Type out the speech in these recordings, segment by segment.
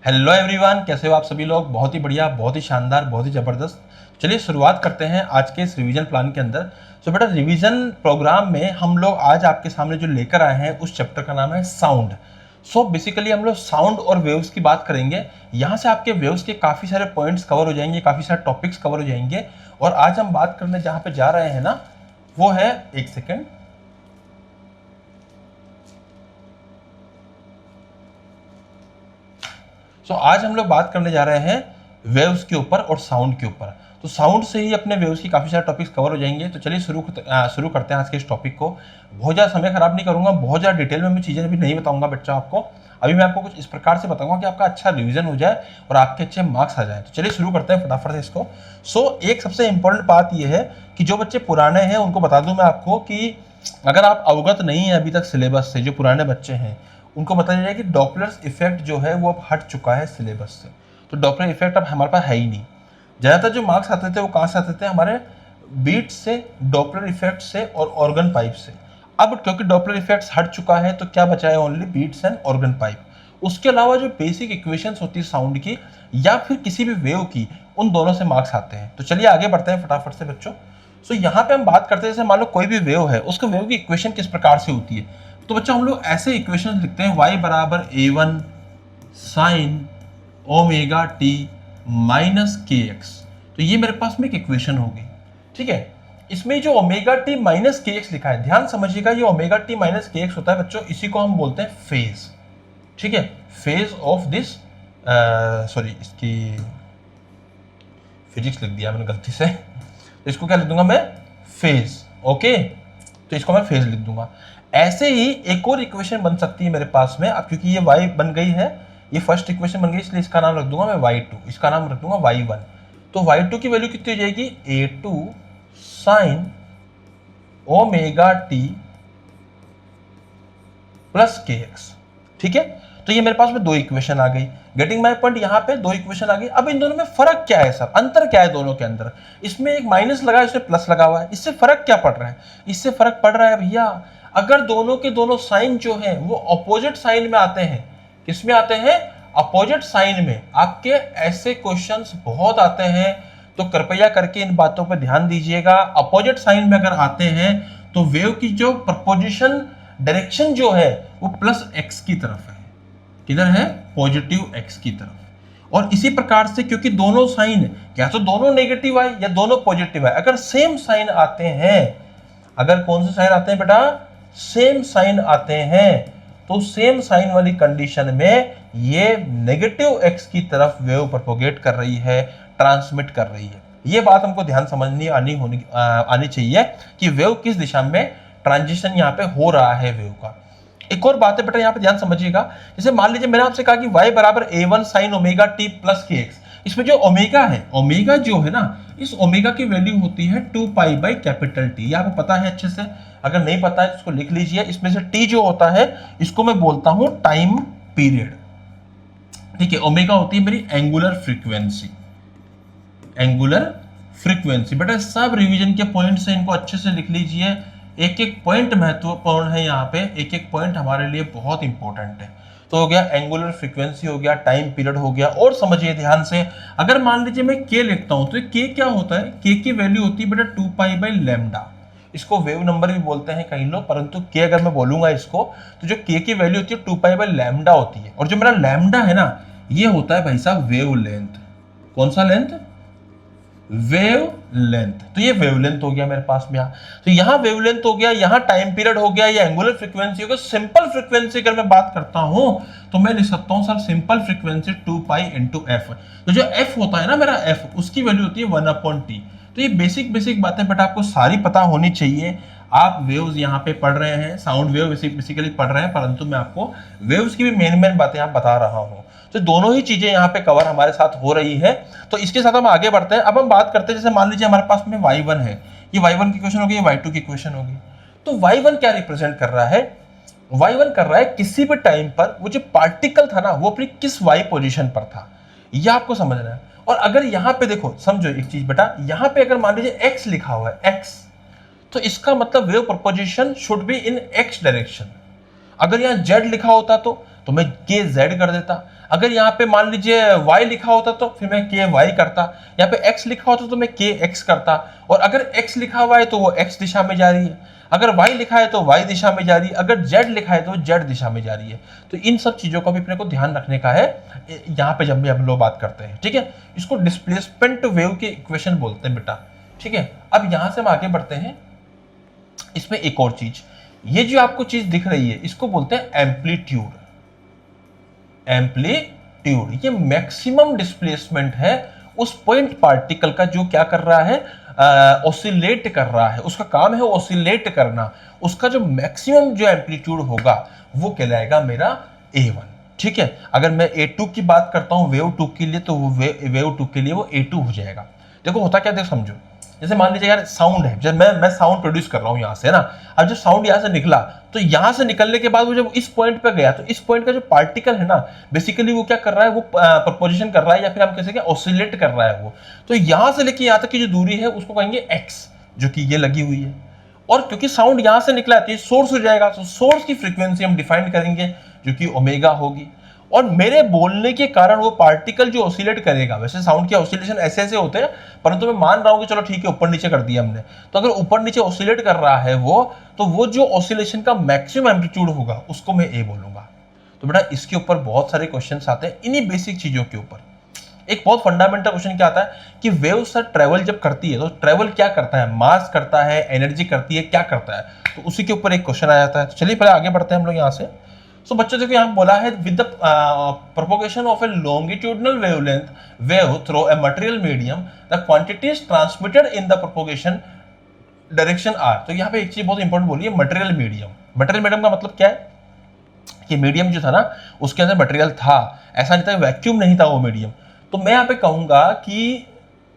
Hello everyone, कैसे हो आप सभी लोग। बहुत ही बढ़िया, बहुत ही शानदार, बहुत ही ज़बरदस्त। चलिए शुरुआत करते हैं आज के इस रिवीजन प्लान के अंदर। बेटा, रिवीजन प्रोग्राम में हम लोग आज आपके सामने जो लेकर आए हैं उस चैप्टर का नाम है साउंड। बेसिकली हम लोग साउंड और वेव्स की बात करेंगे। यहाँ से आपके वेव्स के काफ़ी सारे पॉइंट्स कवर हो जाएंगे, काफ़ी सारे टॉपिक्स कवर हो जाएंगे। और आज हम बात करने जहाँ पे जा रहे हैं ना, वो है, एक सेकेंड, आज हम लोग बात करने जा रहे हैं वेव्स के ऊपर और साउंड के ऊपर। तो साउंड से ही अपने वेव्स की काफ़ी सारे टॉपिक्स कवर हो जाएंगे। तो चलिए शुरू करते हैं आज के इस टॉपिक को। बहुत ज़्यादा समय खराब नहीं करूंगा, बहुत ज़्यादा डिटेल में मैं चीज़ें भी नहीं बताऊंगा बच्चा आपको। अभी मैं आपको कुछ इस प्रकार से बताऊंगा कि आपका अच्छा रिवीजन हो जाए और आपके अच्छे मार्क्स आ जाए। तो चलिए शुरू करते हैं फटाफट से इसको। एक सबसे इंपॉर्टेंट बात यह है कि जो बच्चे पुराने हैं उनको बता दूं मैं आपको कि अगर आप अवगत नहीं है अभी तक सिलेबस से, जो पुराने बच्चे हैं उनको बताया जाए कि डॉपलर इफेक्ट जो है वो अब हट चुका है सिलेबस से। तो डॉपलर इफेक्ट अब हमारे पास है ही नहीं। ज़्यादातर जो मार्क्स आते थे वो कहाँ से आते थे, हमारे बीट से, डॉपलर इफेक्ट से और ऑर्गन पाइप से। अब क्योंकि डॉपलर इफेक्ट्स हट चुका है तो क्या बचा है, only beats and organ pipe. उसके अलावा जो बेसिक इक्वेशंस होती है साउंड की या फिर किसी भी वेव की, उन दोनों से मार्क्स आते हैं। तो चलिए आगे बढ़ते हैं फटाफट से बच्चों। यहाँ पे हम बात करते हैं, जैसे मान लो कोई भी वेव है, उसके वेव की इक्वेशन किस प्रकार से होती है। तो बच्चों हम लोग ऐसे इक्वेशन लिखते हैं, y बराबर a1 sine omega T minus के एक्स। तो ये मेरे पास में एक इक्वेशन होगी, ठीक है। इसमें जो ओमेगा टी माइनस के एक्स लिखा है, ध्यान समझिएगा, ये ओमेगा टी माइनस के एक्स होता है बच्चों, इसी को हम बोलते हैं फेज, ठीक है। फेज ऑफ दिस, सॉरी, इसकी फिजिक्स लिख दिया मैंने गलती से। तो इसको क्या लिख दूंगा मैं, फेज, ओके। तो इसको मैं फेज लिख दूंगा। ऐसे ही एक और इक्वेशन बन सकती है मेरे पास में। अब क्योंकि ये y बन गई है, ये फर्स्ट इक्वेशन बन गई, इसलिए इसका नाम रख दूंगा मैं y2, इसका नाम रख दूंगा y1। तो y2 की वैल्यू कितनी हो जाएगी, a2 sine omega T plus के एक्स, ठीक है। तो ये मेरे पास में दो इक्वेशन आ गई। गेटिंग माय पॉइंट, यहाँ पे दो इक्वेशन आ गई। अब इन दोनों में फर्क क्या है सर, अंतर क्या है दोनों के अंदर। इसमें एक माइनस लगा है, इसमें प्लस लगा हुआ है, इससे फर्क क्या पड़ रहा है। इससे फर्क पड़ रहा है भैया, अगर दोनों के दोनों साइन जो है वो अपोजिट साइन में आते हैं। किस में आते हैं, अपोजिट साइन में। आपके ऐसे क्वेश्चंस बहुत आते हैं, तो कृपया करके इन बातों पर ध्यान दीजिएगा। अपोजिट साइन में अगर आते हैं तो वेव की जो प्रपोजिशन डायरेक्शन जो है वो प्लस एक्स की तरफ है। किधर है, पॉजिटिव एक्स की तरफ। और इसी प्रकार से क्योंकि दोनों साइन या तो दोनों नेगेटिव है या दोनों पॉजिटिव है, अगर सेम साइन आते हैं, अगर कौन से साइन आते हैं बेटा, सेम साइन आते हैं, तो सेम साइन वाली कंडीशन में ये नेगेटिव एक्स की तरफ वेव प्रोपोगेट कर रही है, ट्रांसमिट कर रही है। ये बात हमको ध्यान समझनी आनी चाहिए कि वेव किस दिशा में ट्रांजिशन यहाँ पे हो रहा है वेव का। एक और बात है बेटा, यहाँ पे ध्यान समझिएगा। जैसे मान लीजिए मैंने आपसे कहा कि y बराबर a1 sine omega T plus के एक्स। इसमें जो ओमेगा है, ओमेगा जो है ना, इस ओमेगा की वैल्यू होती है 2 पाई बाई कैपिटल टी। ये आपको पता है अच्छे से, अगर नहीं पता है तो इसको लिख लीजिए। इसमें से टी जो होता है इसको मैं बोलता हूं टाइम पीरियड, ठीक है। ओमेगा होती है मेरी एंगुलर फ्रीक्वेंसी, एंगुलर फ्रीक्वेंसी। बेटा सब रिवीजन के पॉइंट से इनको अच्छे से लिख लीजिए। एक एक पॉइंट महत्वपूर्ण है यहाँ पे, एक एक पॉइंट हमारे लिए बहुत इंपॉर्टेंट है। तो हो गया एंगुलर फ्रीक्वेंसी, हो गया टाइम पीरियड, हो गया। और समझिए ध्यान से, अगर मान लीजिए मैं के लिखता हूं तो के क्या होता है, के की वैल्यू होती है बेटा 2 पाई बाई लैम्डा। इसको वेव नंबर भी बोलते हैं कई लोग, परंतु के अगर मैं बोलूंगा इसको, तो जो के की वैल्यू होती है 2 पाई बाई लैम्डा होती है। और जो मेरा लैम्डा है ना, ये होता है भाई साहब वेव लेंथ। कौन सा लेंथ, वेव लेंथ। तो ये वेवलेंथ हो गया मेरे पास में। तो यहाँ वेवलेंथ हो गया, यहाँ टाइम पीरियड हो गया, ये एंगुलर फ्रीक्वेंसी हो गया। सिंपल फ्रीक्वेंसी अगर मैं बात करता हूं तो मैं लिख सकता हूं sir simple frequency 2 pi into F. तो जो एफ होता है ना मेरा, एफ, उसकी वैल्यू होती है 1/t। तो ये बेसिक बातें बेटा आपको सारी पता होनी चाहिए। आप वेव्स यहाँ पे पढ़ रहे हैं, साउंड वेव बेसिकली पढ़ रहे हैं, परंतु मैं आपको वेव्स की भी मेन बातें यहाँ बता रहा हूँ। तो दोनों ही चीजें यहाँ पे कवर हमारे साथ हो रही है। तो इसके साथ हम आगे बढ़ते हैं। अब हम बात करते हैं, जैसे मान लीजिए हमारे पास में y1 है, ये y1 की क्वेश्चन होगी, ये y2 की क्वेश्चन होगी। तो y1 क्या रिप्रेजेंट कर रहा है, y1 कर रहा है किसी भी टाइम पर वो जो पार्टिकल था ना वो अपनी किस y पोजीशन पर था, ये आपको समझना है। और अगर यहाँ पे देखो, समझो एक चीज बेटा, यहाँ पे अगर मान लीजिए x लिखा हुआ है, x, तो इसका मतलब wave proposition should be in x direction. अगर यहाँ z लिखा होता तो तो मैं के जेड कर देता। अगर यहाँ पे मान लीजिए y लिखा होता तो फिर मैं के वाई करता, यहाँ पे x लिखा होता तो मैं के एक्स करता, और अगर x लिखा हुआ है तो वो x दिशा में जा रही है, अगर y लिखा है तो y दिशा में जा रही है, अगर z लिखा है तो z दिशा में जा रही है। तो इन सब चीजों का भी अपने को ध्यान रखने का है यहाँ पे जब भी हम लोग बात करते हैं, ठीक है। इसको डिस्प्लेसमेंट वेव की इक्वेशन बोलते हैं बेटा, ठीक है। अब यहां से हम आगे बढ़ते हैं। इसमें एक और चीज, ये जो आपको चीज दिख रही है इसको बोलते हैं एम्पलीट्यूड। एम्पलीट्यूड ये मैक्सिमम डिस्प्लेसमेंट है उस पॉइंट पार्टिकल का जो क्या कर रहा है, ऑसिलेट कर रहा है, उसका काम है ऑसिलेट करना। उसका जो मैक्सिमम जो एम्पलीट्यूड होगा वो कहलाएगा मेरा A1, ठीक है। अगर मैं A2 की बात करता हूं वेव 2 के लिए, तो वो वेव 2 के लिए वो A2 हो जाएगा। देखो होता क्या, देखो समझो, जैसे मान लीजिए यार साउंड है, जब मैं साउंड प्रोड्यूस कर रहा हूँ यहाँ से ना, अब जब साउंड यहाँ से निकला तो यहाँ से निकलने के बाद वो जब इस पॉइंट पे गया तो इस पॉइंट का जो पार्टिकल है ना, बेसिकली वो क्या कर रहा है, वो प्रोपोजिशन कर रहा है, या फिर हम कह सकते हैं ऑसिलेट कर रहा है वो। तो यहाँ से लेके यहाँ तक की जो दूरी है उसको कहेंगे एक्स, जो कि ये लगी हुई है। और क्योंकि साउंड यहाँ से निकला है तो ये सोर्स हो जाएगा, तो सोर्स की फ्रीक्वेंसी हम डिफाइन करेंगे जो कि ओमेगा होगी। और मेरे बोलने के कारण वो पार्टिकल जो ऑसिलेट करेगा, वैसे साउंड के ऑसिलेशन ऐसे ऐसे होते हैं, परंतु मैं मान रहा हूं कि चलो ठीक है ऊपर नीचे कर दिया हमने, तो अगर ऊपर नीचे ऑसिलेट कर रहा है वो, तो वो जो ऑसिलेशन का मैक्सिमम एम्पलीट्यूड होगा उसको मैं ए बोलूंगा। तो बेटा इसके ऊपर बहुत सारे क्वेश्चन आते हैं इन्हीं बेसिक चीजों के ऊपर। एक बहुत फंडामेंटल क्वेश्चन क्या आता है कि वेव सर ट्रेवल जब करती है तो ट्रेवल क्या करता है, मास करता है, एनर्जी करती है, क्या करता है, तो उसी के ऊपर एक क्वेश्चन आ जाता है। तो चलिए पहले आगे बढ़ते हैं हम लोग यहाँ से। सो बच्चों देखो यहाँ बोला है with the propagation of a longitudinal wave through a material medium the quantities transmitted in the propagation direction are. तो यहाँ पे एक चीज बहुत इंपॉर्टेंट बोली है, मटेरियल मीडियम। मटेरियल मीडियम का मतलब क्या है कि मीडियम जो था ना उसके अंदर मटेरियल था, ऐसा नहीं था, वैक्यूम नहीं था वो मीडियम। तो मैं यहाँ पे कहूंगा कि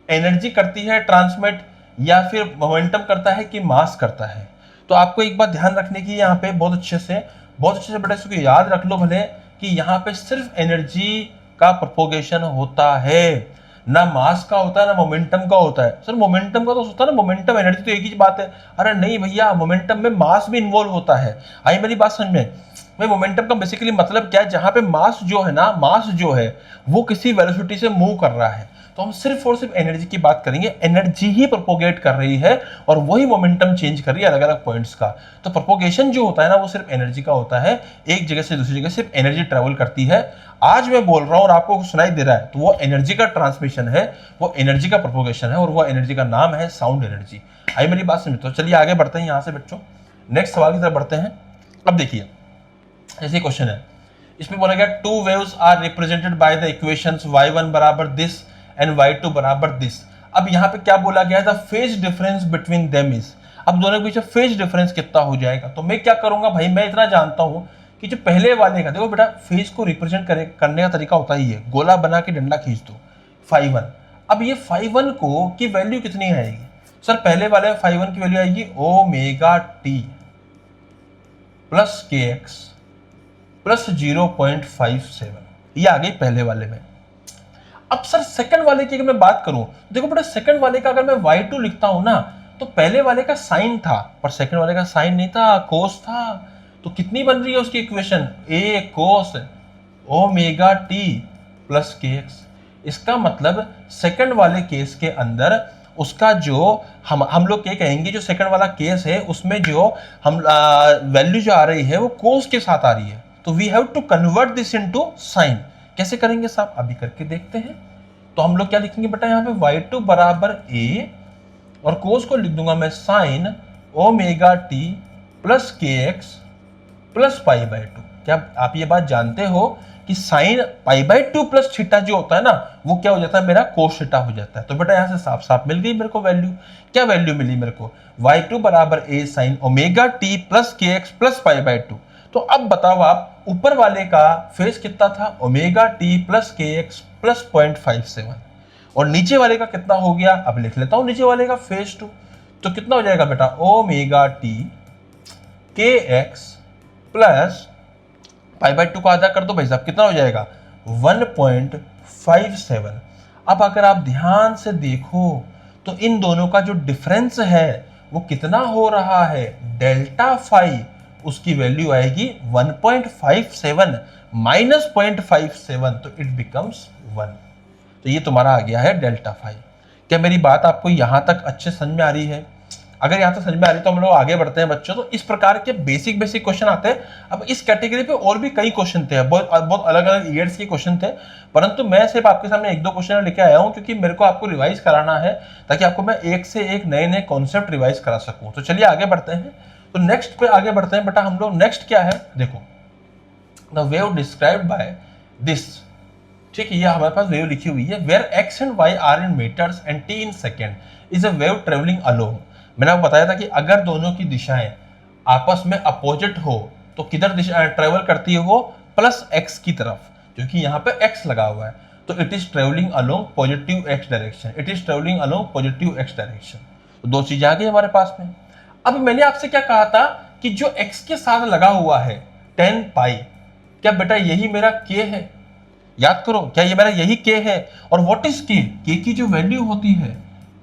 एनर्जी करती है ट्रांसमिट, या फिर मोमेंटम करता है कि मास करता है। तो आपको एक बात ध्यान रखने की यहाँ पे बहुत अच्छे से बेटा इसको याद रख लो भले, कि यहाँ पे सिर्फ एनर्जी का प्रोपोगेशन होता है, ना मास का होता है ना मोमेंटम का होता है। सर मोमेंटम का तो होता है ना, मोमेंटम एनर्जी तो एक ही बात है। अरे नहीं भैया, मोमेंटम में मास भी इन्वॉल्व होता है। आई मेरी बात समझ में? भाई मोमेंटम का बेसिकली मतलब क्या है, जहां पे मास जो है ना, मास जो है वो किसी वेलोसिटी से मूव कर रहा है, तो हम सिर्फ और सिर्फ एनर्जी की बात करेंगे। एनर्जी ही प्रोपोगेट कर रही है और वही मोमेंटम चेंज कर रही है अलग अलग पॉइंट्स का। तो प्रोपोगेशन जो होता है ना वो सिर्फ एनर्जी का होता है, एक जगह से दूसरी जगह सिर्फ एनर्जी ट्रेवल करती है। आज मैं बोल रहा हूं और आपको सुनाई दे रहा है, तो वो एनर्जी का ट्रांसमिशन है, वो एनर्जी का प्रोपोगेशन है, और वो एनर्जी का नाम है साउंड एनर्जी। आई मेरी बात समझ? तो चलिए आगे बढ़ते हैं यहाँ से बच्चों, नेक्स्ट सवाल की तरफ बढ़ते हैं। अब देखिए ऐसे क्वेश्चन है, इसमें बोला गया two waves are represented by the equations y1 बराबर दिस एंड y2 बराबर दिस। अब यहाँ पे क्या बोला गया है, the phase difference between them is. अब दोनों के बीच फेज डिफरेंस कितना हो जाएगा, तो मैं क्या करूंगा भाई, मैं इतना जानता हूं कि जो पहले वाले का, देखो बेटा फेज को रिप्रेजेंट करने का तरीका होता ही है, गोला बना के डंडा खींच दो, φ1। अब ये φ1 को की वैल्यू कितनी आएगी सर, पहले वाले φ1 की वैल्यू आएगी ओमेगा टी प्लस के एक्स प्लस 0.57, ये आ गई पहले वाले में। अब सर सेकंड वाले की अगर मैं बात करूं, देखो बेटा सेकंड वाले का अगर मैं y2 लिखता हूं ना, तो पहले वाले का साइन था पर सेकंड वाले का साइन नहीं था, कोस था। तो कितनी बन रही है उसकी equation, a cos omega T plus के एक्स। इसका मतलब सेकंड वाले केस के अंदर उसका जो हम लोग क्या कहेंगे, जो सेकंड वाला केस है उसमें जो हम वैल्यू जो आ रही है वो कोस के साथ आ रही है। तो we have to convert this into sine. कैसे करेंगे साहब, अभी करके देखते हैं। तो हम लोग क्या लिखेंगे बेटा, यहाँ पे y2 बराबर a और कोस को लिख दूंगा मैं साइन ओमेगा टी प्लस के एक्स प्लस π/2। क्या आप ये बात जानते हो कि साइन π/2 प्लस थीटा जो होता है ना, वो क्या हो जाता है, मेरा कोस थीटा हो जाता है। तो बेटा यहाँ से साफ साफ मिल गई मेरे को वैल्यू। क्या वैल्यू मिली मेरे को, y2 बराबर a sine omega T plus के एक्स प्लस π/2। तो अब बताओ आप, ऊपर वाले का फेज कितना था, ओमेगा टी प्लस के एक्स प्लस 0.57, और नीचे वाले का कितना हो गया, अब लिख लेता हूं नीचे वाले का फेज 2। तो कितना हो जाएगा बेटा, ओमेगा टी के एक्स प्लस π/2 को आधा कर दो भाई साहब, कितना हो जाएगा 1.57। अब अगर आप ध्यान से देखो तो इन दोनों का जो डिफरेंस है वो कितना हो रहा है, डेल्टा फाई उसकी वैल्यू आएगी 1.57 माइनस 0.57, तो इट बिकम्स 1। तो ये तुम्हारा आ गया है डेल्टा फाई। क्या मेरी बात आपको यहां तक अच्छे समझ में आ रही है? अगर यहाँ तक समझ में आ रही तो हम लोग आगे बढ़ते हैं बच्चों। तो इस प्रकार के बेसिक क्वेश्चन आते हैं। अब इस कैटेगरी पे और भी कई क्वेश्चन थे, बहुत अलग अलग ईयर्स के क्वेश्चन थे, परंतु मैं सिर्फ आपके सामने एक दो क्वेश्चन लेके आया हूँ क्योंकि मेरे को आपको रिवाइज कराना है, ताकि आपको मैं एक से एक नए नए कॉन्सेप्ट रिवाइज करा सकूँ। तो चलिए आगे बढ़ते हैं। तो नेक्स्ट पे आगे बढ़ते हैं बेटा हम लोग। नेक्स्ट क्या है देखो, the wave described by this, ठीक है, ये हमारे पास वेव लिखी हुई है, where X and Y are in metres and T in second is a wave travelling along. मैंने आपको बताया था कि अगर दोनों की दिशाएं आपस में अपोजिट हो तो किधर दिशा ट्रेवल करती है वो प्लस एक्स की तरफ, क्योंकि यहाँ पे एक्स लगा हुआ है, तो it is travelling along positive X direction, it is travelling along positive X direction. तो दो चीजें आ गई हमारे पास में। अब मैंने आपसे क्या कहा था कि जो एक्स के साथ लगा हुआ है 10 पाई, क्या बेटा यही मेरा के है? याद करो, क्या ये मेरा यही के है? और व्हाट इज के की जो वैल्यू होती है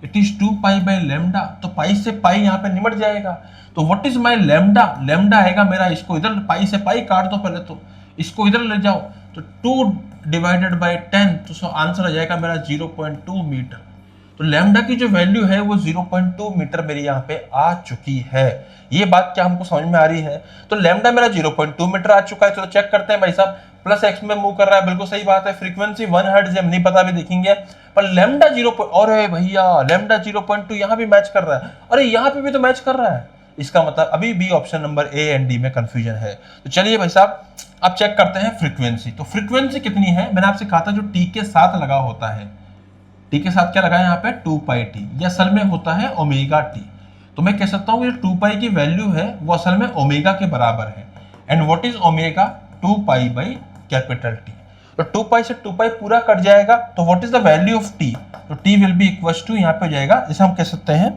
it is 2 pi by lambda, तो पाई से पाई यहाँ पे निमट जाएगा। तो what is my lambda? Lambda आएगा मेरा, इसको इधर पाई से पाई काट दो पहले, तो इसको इधर ले जाओ, तो 2 डिवाइडेड बाय 10, तो आंसर आ जाएगा मेरा 0.2 मीटर। तो लैम्डा की जो वैल्यू है वो 0.2 मीटर मेरी यहाँ पे आ चुकी है। ये बात क्या हमको समझ में आ रही है? तो लैम्डा मेरा 0.2 मीटर आ चुका है। चलो चेक करते हैं भाई साहब, प्लस एक्स में मूव कर रहा है, बिल्कुल सही बात है। फ्रीक्वेंसी 1 हर्ट्ज हम नहीं पता, भी देखेंगे, पर लैम्डा 0, अरे भैया लैम्डा 0.2 यहाँ भी मैच कर रहा है, अरे यहाँ पे भी तो मैच कर रहा है। इसका मतलब अभी B option number A and D में कंफ्यूजन है। तो चलिए भाई साहब अब चेक करते हैं फ्रीक्वेंसी। तो फ्रीक्वेंसी कितनी है? मैंने आपसे कहा था जो टी के साथ लगा होता है, टी के साथ क्या लगा है यहाँ पे 2 पाई टी, ये असल में होता है ओमेगा टी। तो मैं कह सकता हूँ कि 2 पाई की वैल्यू है वो असल में ओमेगा के बराबर है। And what is omega? 2 pi by capital T. तो 2 पाई से 2 पाई पूरा कट जाएगा, तो what is the value of T? तो T will be equals to, यहाँ पे हो जाएगा, जैसे हम कह सकते हैं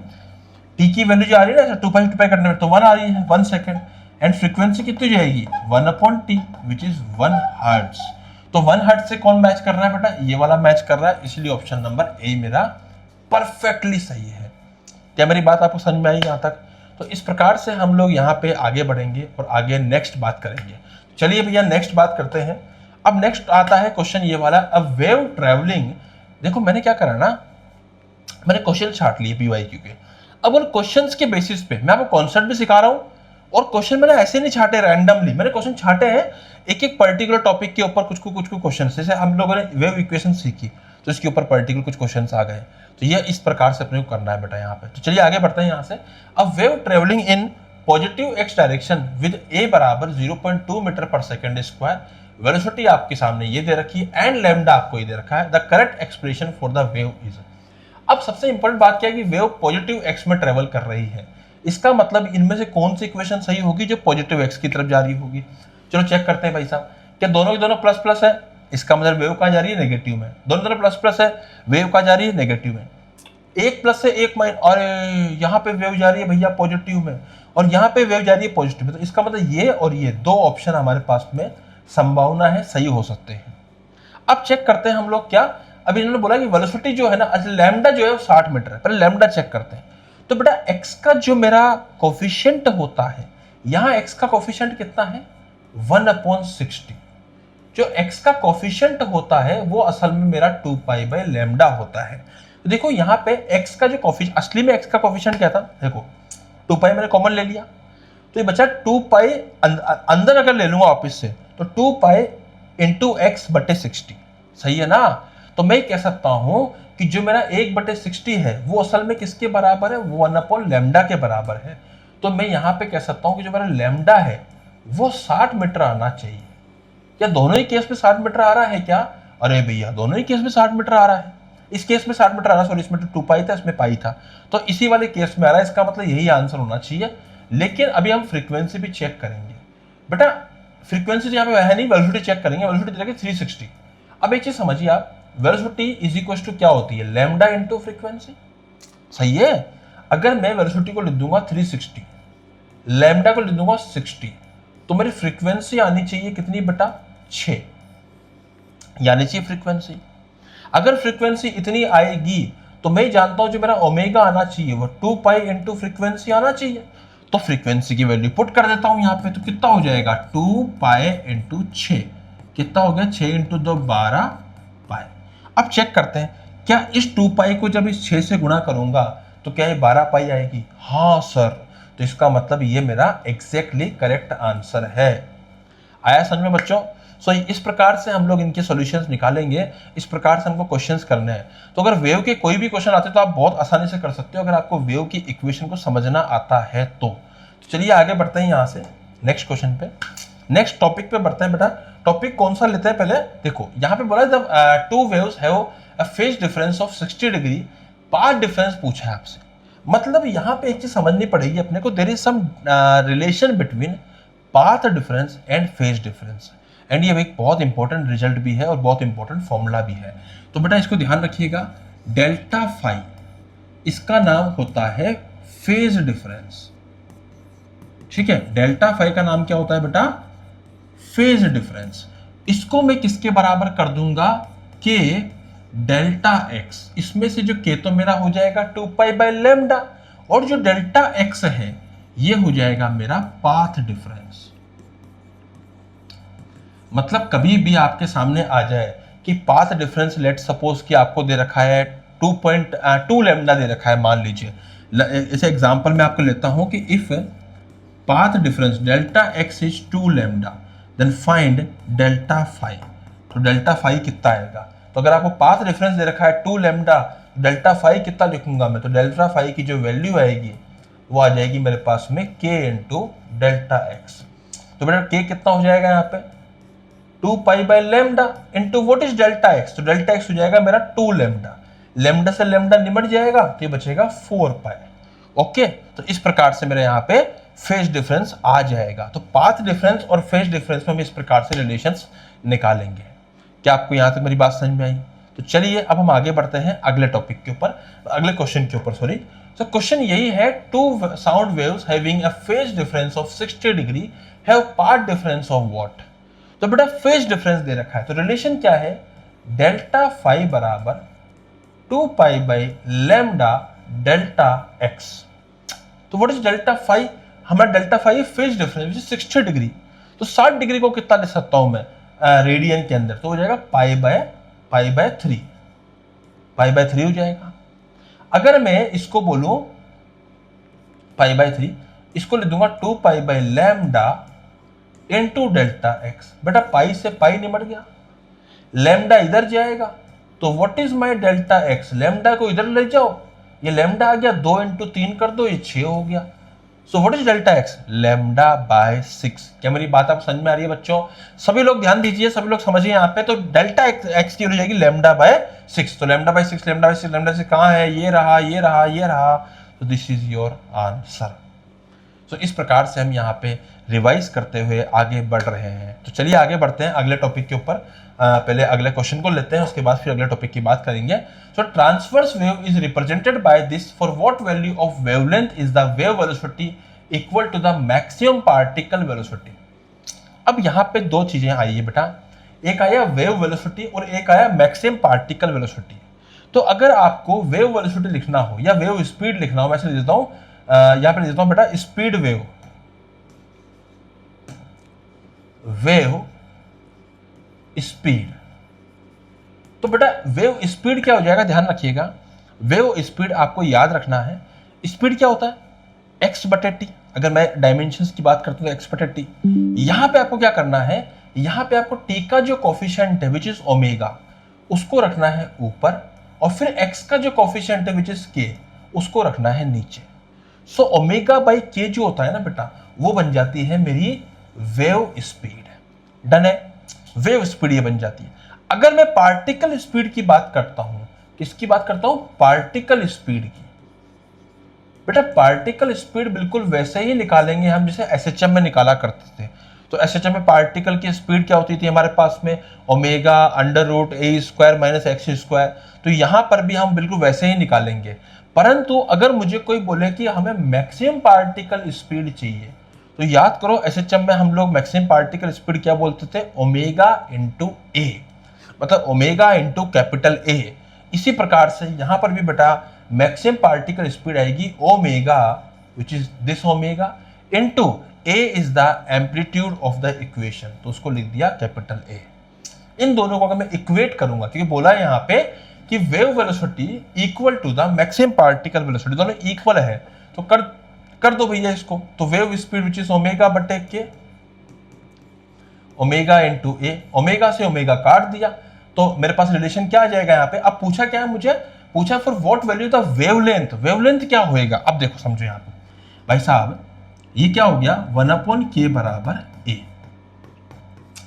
टी की वैल्यू जो आ रही है ना 2 पाई 2 पाई कटने में, तो 1 आ रही है, 1 सेकेंड। एंड फ्रीक्वेंसी कितनी जाएगी? 1 upon T which is 1 hertz. तो 1 हर्ट्ज से कौन मैच कर रहा है बेटा? ये वाला मैच कर रहा है, इसलिए ऑप्शन नंबर ए मेरा परफेक्टली सही है। क्या मेरी बात आपको समझ में आई यहाँ तक? तो इस प्रकार से हम लोग यहाँ पे आगे बढ़ेंगे और आगे नेक्स्ट बात करेंगे। चलिए भैया नेक्स्ट बात करते हैं। अब नेक्स्ट आता है क्वेश्चन ये वाला, अब वेव ट्रैवलिंग। देखो मैंने क्या करा ना, मैंने क्वेश्चन छाट लिए पीवाईक्यू के। अब उन क्वेश्चंस के बेसिस पे मैं आपको कॉन्सेप्ट भी सिखा रहा हूँ, और क्वेश्चन मैंने ऐसे नहीं छाटे रैंडमली, मैंने क्वेश्चन छाटे हैं एक एक पर्टिकुलर टॉपिक के ऊपर कुछ क्वेश्चन। जैसे हम लोगों ने वेव इक्वेशन सीखी तो इसके ऊपर पर्टिकुलर कुछ क्वेश्चन आ गए, तो ये इस प्रकार से प्रयोग करना है बेटा यहाँ पे। तो चलिए आगे बढ़ते हैं यहाँ से। अब wave travelling in positive X direction with a बराबर 0.2 मीटर पर सेकेंड स्क्वायर, वेलोसिटी आपके सामने ये दे रखी है एंड लैम्डा आपको ये दे रखा है। The correct expression for the wave is. अब सबसे इंपॉर्टेंट बात क्या है कि वेव पॉजिटिव एक्स में ट्रेवल कर रही है, इसका मतलब इनमें से कौन सी इक्वेशन सही होगी? जो पॉजिटिव एक्स की तरफ जा रही होगी। चलो चेक करते हैं भाई साहब, क्या दोनों के दोनों प्लस प्लस है? इसका मतलब वेव कहाँ जा रही है? नेगेटिव में। दोनों दोनों प्लस प्लस है, वेव कहाँ जा रही है? नेगेटिव में। एक प्लस से एक माइनस, और यहाँ पे वेव जा रही है भैया पॉजिटिव में, और यहाँ पे वेव जा रही है पॉजिटिव में। तो इसका मतलब ये और ये दो ऑप्शन हमारे पास में संभावना है सही हो सकते हैं। अब चेक करते हैं हम लोग क्या, अभी इन्होंने बोला कि वेलोसिटी जो है ना, लैम्डा जो है वो 60 मीटर है, पहले लैम्डा चेक करते हैं। तो बेटा x का जो मेरा कोफिशिएंट होता है, यहाँ x का कोफिशिएंट कितना है? 1/60। जो x का कोफिशिएंट होता है वो असल में मेरा 2 पाई बाय लैम्डा होता है। तो देखो यहाँ पे x का जो कोफिशिएंट, असली में x का कोफिशिएंट क्या था? देखो 2 पाई मैंने कॉमन ले लिया, तो ये बचा 2 पाई, अंदर अगर ले लूंगा वापिस से तो 2 पाई इंटू एक्स बटे 60, सही है ना? तो मैं कह सकता हूं कि जो मेरा 1/60 है वो असल में किसके बराबर है? 1 लैम्डा के बराबर है। तो मैं यहाँ पे कह सकता हूं कि जो मेरा लैम्डा है वो 60 मीटर आना चाहिए। क्या दोनों ही केस में 60 मीटर आ रहा है क्या? अरे भैया दोनों ही केस में 60 मीटर आ रहा है। इस केस में 60 मीटर आ रहा है, सॉरी इसमें 2 पाई था, इसमें पाई था, तो इसी वाले केस में आ रहा है। इसका मतलब यही आंसर होना चाहिए। लेकिन अभी हम फ्रीक्वेंसी भी चेक करेंगे बेटा। फ्रीक्वेंसी यहाँ पे है नहीं, वेलोसिटी चेक करेंगे। वेलोसिटी देखिए 360। अब एक चीज समझिए आप, वेलोसिटी इज इक्वल टू क्या होती है? लैम्डा इंटू फ्रीक्वेंसी, सही है। अगर मैं वेलोसिटी को लिख दूंगा 360, लैम्डा को लिख दूंगा 60, तो मेरी फ्रीक्वेंसी आनी चाहिए कितनी बेटा? 6 यानी चाहिए फ्रीक्वेंसी। अगर फ्रीक्वेंसी इतनी आएगी तो मैं जानता हूं जो मेरा ओमेगा आना चाहिए वो 2 पाई इंटू फ्रीक्वेंसी आना चाहिए। तो फ्रीक्वेंसी की वैल्यू पुट कर देता हूं यहाँ पे, तो कितना हो जाएगा 2 पाई इंटू 6, कितना हो गया 6 इंटू 2 12 पाई। अब चेक करते हैं क्या इस 2 पाई को जब इस 6 से गुणा करूंगा तो क्या ये 12 पाई आएगी? हाँ सर, तो इसका मतलब ये मेरा एग्जैक्टली करेक्ट आंसर है। आया समझ में बच्चों? सो इस प्रकार से हम लोग इनके सॉल्यूशंस निकालेंगे, इस प्रकार से हमको क्वेश्चंस करने हैं। तो अगर वेव के कोई भी क्वेश्चन आते हैं तो आप बहुत आसानी से कर सकते हो अगर आपको वेव की इक्वेशन को समझना आता है तो चलिए आगे बढ़ते हैं यहाँ से नेक्स्ट क्वेश्चन पे, नेक्स्ट टॉपिक पे बढ़ते हैं। बेटा टॉपिक कौन सा लेते हैं पहले देखो, यहाँ पे बोला जब two waves have a phase difference of 60 degree, path difference पूछा है आपसे। मतलब यहाँ पे एक चीज समझनी पड़ेगी अपने को, there is some relation between path difference and phase difference, and ये एक बहुत इंपॉर्टेंट रिजल्ट भी है और बहुत इंपॉर्टेंट फॉर्मूला भी है। तो बेटा इसको ध्यान रखिएगा, डेल्टा फाई इसका नाम होता है फेज डिफरेंस, ठीक है। डेल्टा फाई का नाम क्या होता है बेटा? Phase difference. इसको मैं किसके बराबर कर दूंगा? के डेल्टा एक्स, इसमें से जो के तो मेरा हो जाएगा 2 पाई बाय लैम्डा, और जो डेल्टा एक्स है ये हो जाएगा मेरा पाथ डिफरेंस। मतलब कभी भी आपके सामने आ जाए कि पाथ डिफरेंस, लेट सपोज कि आपको दे रखा है 2.2 लैम्डा दे रखा है, मान लीजिए इसे एग्जांपल में आपको लेता हूं कि if path difference delta X is 2 lambda then find delta phi. तो डेल्टा फाई कितना आएगा? तो अगर आपको पाथ डिफरेंस दे रखा है 2 लैम्डा, डेल्टा फाई कितना लिखूंगा मैं? तो डेल्टा फाई की जो वैल्यू आएगी वो आ जाएगी मेरे पास में के इंटू डेल्टा एक्स। तो बेटा के कितना हो जाएगा यहाँ पे? 2 pi by lambda into what is delta X, तो डेल्टा एक्स हो जाएगा मेरा 2 लैम्डा, लैम्डा से लैम्डा निमट जाएगा तो ये बचेगा 4 पाई। ओके, तो इस प्रकार से मेरे यहाँ पे फेज डिफरेंस आ जाएगा। तो पाथ डिफरेंस और फेज डिफरेंस में हम इस प्रकार से रिलेशंस निकालेंगे। क्या आपको यहाँ तक मेरी बात समझ में आई? तो चलिए अब हम आगे बढ़ते हैं अगले टॉपिक के ऊपर, अगले क्वेश्चन के ऊपर सॉरी। तो क्वेश्चन यही है, two sound waves having a phase difference of 60 degree have path difference of what? तो बेटा फेज डिफरेंस दे रखा है, तो रिलेशन क्या है? डेल्टा फाई बराबर 2 pi by lambda delta X. तो व्हाट इज डेल्टा फाई? हमारा delta phi phase difference 60 degree, तो 60 डिग्री को कितना ले सकता हूं मैं रेडियन के अंदर? तो हो जाएगा पाई बाय 3, पाई बाय 3 हो जाएगा। अगर मैं इसको बोलूं पाई बाय 3, इसको ले दूंगा 2 pi by lambda into delta x. बेटा पाई से पाई निमट गया, लैम्डा इधर जाएगा, तो what is my delta x? Lambda को इधर ले जाओ, ये लैम्डा आ गया, 2 इंटू 3 कर दो, ये 6 हो गया। So what is delta x? Lambda by 6। क्या मेरी बात आप समझ में आ रही है बच्चों? सभी लोग ध्यान दीजिए, सभी लोग समझिए यहाँ पे। तो डेल्टा एक्स की हो जाएगी लैम्डा बाय 6, तो lambda by 6, lambda by 6, lambda से कहाँ है? ये रहा, ये रहा, ये रहा, तो दिस इज योर आंसर। तो इस प्रकार से हम यहाँ पे रिवाइज करते हुए आगे बढ़ रहे हैं। तो चलिए आगे बढ़ते हैं अगले टॉपिक के ऊपर। पहले अगले क्वेश्चन को लेते हैं, उसके बाद फिर अगले टॉपिक की बात करेंगे। So transverse wave is represented by this, for what value of wavelength is the wave velocity equal to the maximum particle velocity? अब यहाँ पे दो चीजें आई है बेटा, एक आया वेव वेलोसिटी और एक आया मैक्सिमम पार्टिकल वेलोसिटी। तो अगर आपको वेव वेलोसिटी लिखना हो या वेव स्पीड लिखना हो, मैं ऐसे लिख देता हूँ, यहाँ पे लिख देता हूँ बेटा स्पीड वेव, वेव स्पीड। तो बेटा वेव स्पीड क्या हो जाएगा? ध्यान रखिएगा, वेव स्पीड आपको याद रखना है, स्पीड क्या होता है? एक्स बटे टी। अगर मैं डायमेंशंस की बात करता हूँ एक्स बटे टी। यहां पे आपको क्या करना है? यहां पे आपको टी का जो कोफिशिएंट है विच इज ओमेगा, उसको रखना है ऊपर, और फिर एक्स का जो कोफिशिएंट है विच इज के, उसको रखना है नीचे। सो ओमेगा बाई के जो होता है ना बेटा, वो बन जाती है मेरी वेव स्पीड। डन है? वेव स्पीड ये बन जाती है। अगर मैं पार्टिकल स्पीड की बात करता हूं, किसकी बात करता हूं? पार्टिकल स्पीड की। बेटा पार्टिकल स्पीड बिल्कुल वैसे ही निकालेंगे हम जैसे एसएचएम में निकाला करते थे। तो एसएचएम में पार्टिकल की स्पीड क्या होती थी हमारे पास में? ओमेगा अंडर रूट ए स्क्वायर माइनस एक्स स्क्वायर। तो यहां पर भी हम बिल्कुल वैसे ही निकालेंगे। परंतु अगर मुझे कोई बोले कि हमें मैक्सिमम पार्टिकल स्पीड चाहिए, तो याद करो एसएचएम में हम लोग मैक्सिमम पार्टिकल स्पीड क्या बोलते थे? ओमेगा इंटू ए, मतलब ओमेगा इंटू कैपिटल ए। इसी प्रकार से यहां पर भी बेटा मैक्सिमम पार्टिकल स्पीड आएगी omega which is this omega into A is the amplitude of the equation, तो उसको लिख दिया कैपिटल ए। इन दोनों को अगर मैं इक्वेट करूंगा, क्योंकि बोला है यहाँ पे कि wave velocity equal to the maximum particle velocity, दोनों इक्वल है, तो कर दो भैया इसको। तो wave speed which is omega बटे k, omega into a, omega से ओमेगा काट दिया, तो मेरे पास रिलेशन क्या आ जाएगा यहाँ पे। अब पूछा क्या है मुझे, पूछा for what value the wavelength, wavelength क्या होएगा। अब देखो समझो यहाँ पे भाई साहब, ये क्या हो गया 1/k बराबर ए।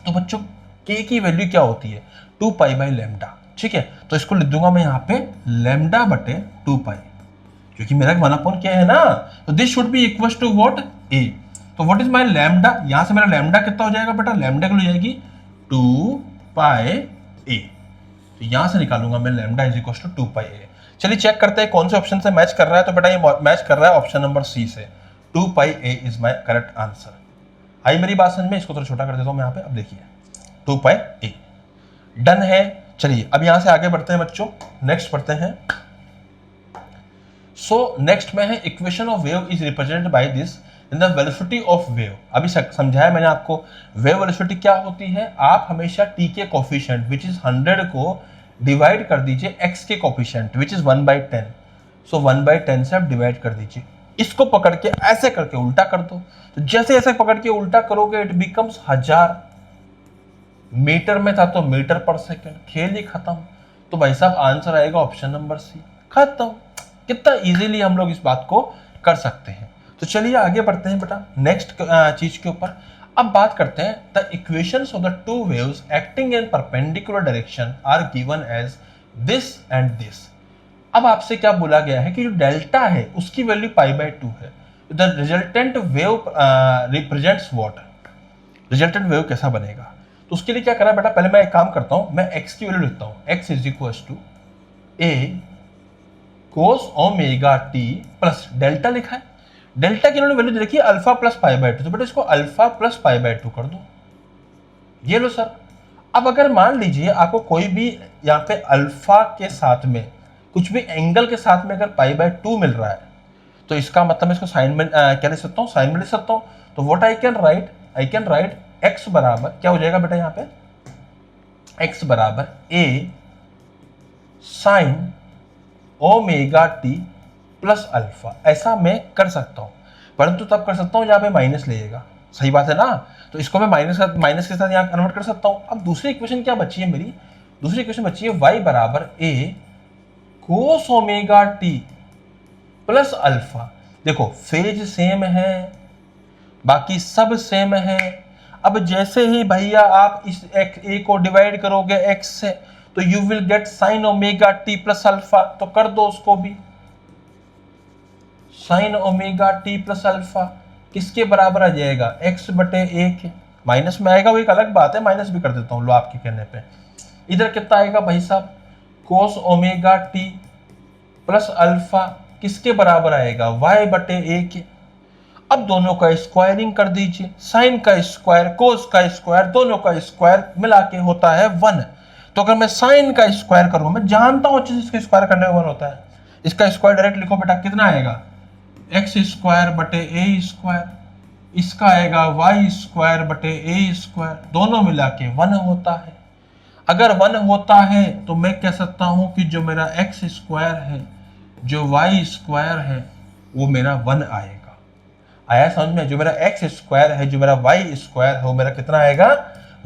तो बच्चों k की वैल्यू क्या होती है 2 पाई बाई लैम्डा, ठीक है। तो इसको लिख दूंगा मैं यहाँ पे लैम्डा बटे 2 पाई, क्योंकि मेरा 1/k है ना, तो this should be equal to what a. तो व्हाट इज माय लैम्डा, यहां से मेरा लैम्डा कितना हो जाएगा बेटा, लैम्डा की हो जाएगी 2 पाई ए। तो यहां से निकालूंगा मैं लैम्डा इज इक्वल टू 2 पाई ए। चलिए चेक करते हैं कौन से ऑप्शन से मैच कर रहा है। तो बेटा ये मैच कर रहा है ऑप्शन नंबर सी से, 2 पाई ए इज माय करेक्ट आंसर। आई मेरी बात समझ में, इसको थोड़ा छोटा कर देता हूं मैं यहाँ पे। अब देखिए 2 पाई ए डन है। चलिए अब यहां से आगे बढ़ते हैं बच्चों, नेक्स्ट पढ़ते हैं। सो नेक्स्ट में है equation of wave is represented by this in the velocity of wave. अभी समझाया मैंने आपको वेव वेलोसिटी क्या होती है। आप हमेशा टी के कोफिशिएंट विच इज 100 को डिवाइड कर दीजिए एक्स के कोफिशिएंट विच इज 1/10। सो 1/10 से आप डिवाइड कर दीजिए, इसको पकड़ के ऐसे करके उल्टा कर दो। तो जैसे ऐसे पकड़ के उल्टा करोगे इट बिकम्स 1000, मीटर में था तो मीटर पर सेकंड, खेल ही खत्म। तो भाई साहब आंसर आएगा ऑप्शन नंबर सी, खत्म। कितना इजीली हम लोग इस बात को कर सकते हैं। तो चलिए आगे बढ़ते हैं बेटा नेक्स्ट चीज के ऊपर। अब बात करते हैं the equations of the two waves acting in perpendicular direction are given as this and this. अब आपसे क्या बोला गया है कि जो डेल्टा है उसकी वैल्यू π/2 है। The resultant wave represents what, resultant wave कैसा बनेगा। तो उसके लिए क्या करा बेटा, पहले मैं एक काम करता हूं, मैं x की वैल्यू लिखता हूं, x is equal to a cos omega t plus delta लिखा है। डेल्टा की इन्होंने वैल्यू देखी अल्फा प्लस π/2, तो बेटा इसको अल्फा प्लस π/2 कर दो। ये लो सर। अब अगर मान लीजिए आपको कोई भी यहाँ पे अल्फा के साथ में कुछ भी एंगल के साथ में अगर π/2 मिल रहा है, तो इसका मतलब इसको साइन में क्या लिख सकता हूँ, साइन में लिख सकता हूँ। तो what I can write x बराबर क्या हो जाएगा बेटा यहाँ पे, x बराबर a sine omega T plus alpha, ऐसा मैं कर सकता हूं। परंतु तब कर सकता हूं जहां पे माइनस लेगा, सही बात है ना। तो इसको मैं माइनस के साथ यहां कन्वर्ट कर सकता हूं। अब दूसरी इक्वेशन क्या बची है मेरी, दूसरी इक्वेशन बची है y बराबर a cos omega T plus alpha. देखो फेज सेम है, बाकी सब सेम है। अब जैसे ही भैया आप इस a को डिवाइड करोगे x से, तो you will gate sine omega T plus alpha. तो कर दो उसको भी, sine omega T plus alpha किसके बराबर आ जाएगा, x बटे a के। माइनस में आएगा वो एक अलग बात है, माइनस भी कर देता हूं लो आपके कहने पे। इधर कितना आएगा भाई साहब, कोस ओमेगा टी प्लस अल्फा किसके बराबर आएगा, y बटे a के। अब दोनों का स्क्वायरिंग कर दीजिए, साइन का स्क्वायर कोस का स्क्वायर दोनों का स्क्वायर मिला के होता है 1। तो अगर मैं साइन का स्क्वायर करूं, मैं जानता हूं अच्छे से इसका स्क्वायर करने में 1 होता है। इसका स्क्वायर डायरेक्ट लिखो बेटा, कितना आएगा एक्स स्क्वायर बटे ए स्क्वायर, इसका आएगा वाई स्क्वायर बटे ए स्क्वायर, दोनों मिला के 1 होता है। अगर 1 होता है तो मैं कह सकता हूं कि जो मेरा एक्स स्क्वायर है, जो वाई स्क्वायर है, वो मेरा 1 आएगा। आया समझ में, जो मेरा एक्स स्क्वायर है, जो मेरा वाई स्क्वायर है, वो मेरा कितना आएगा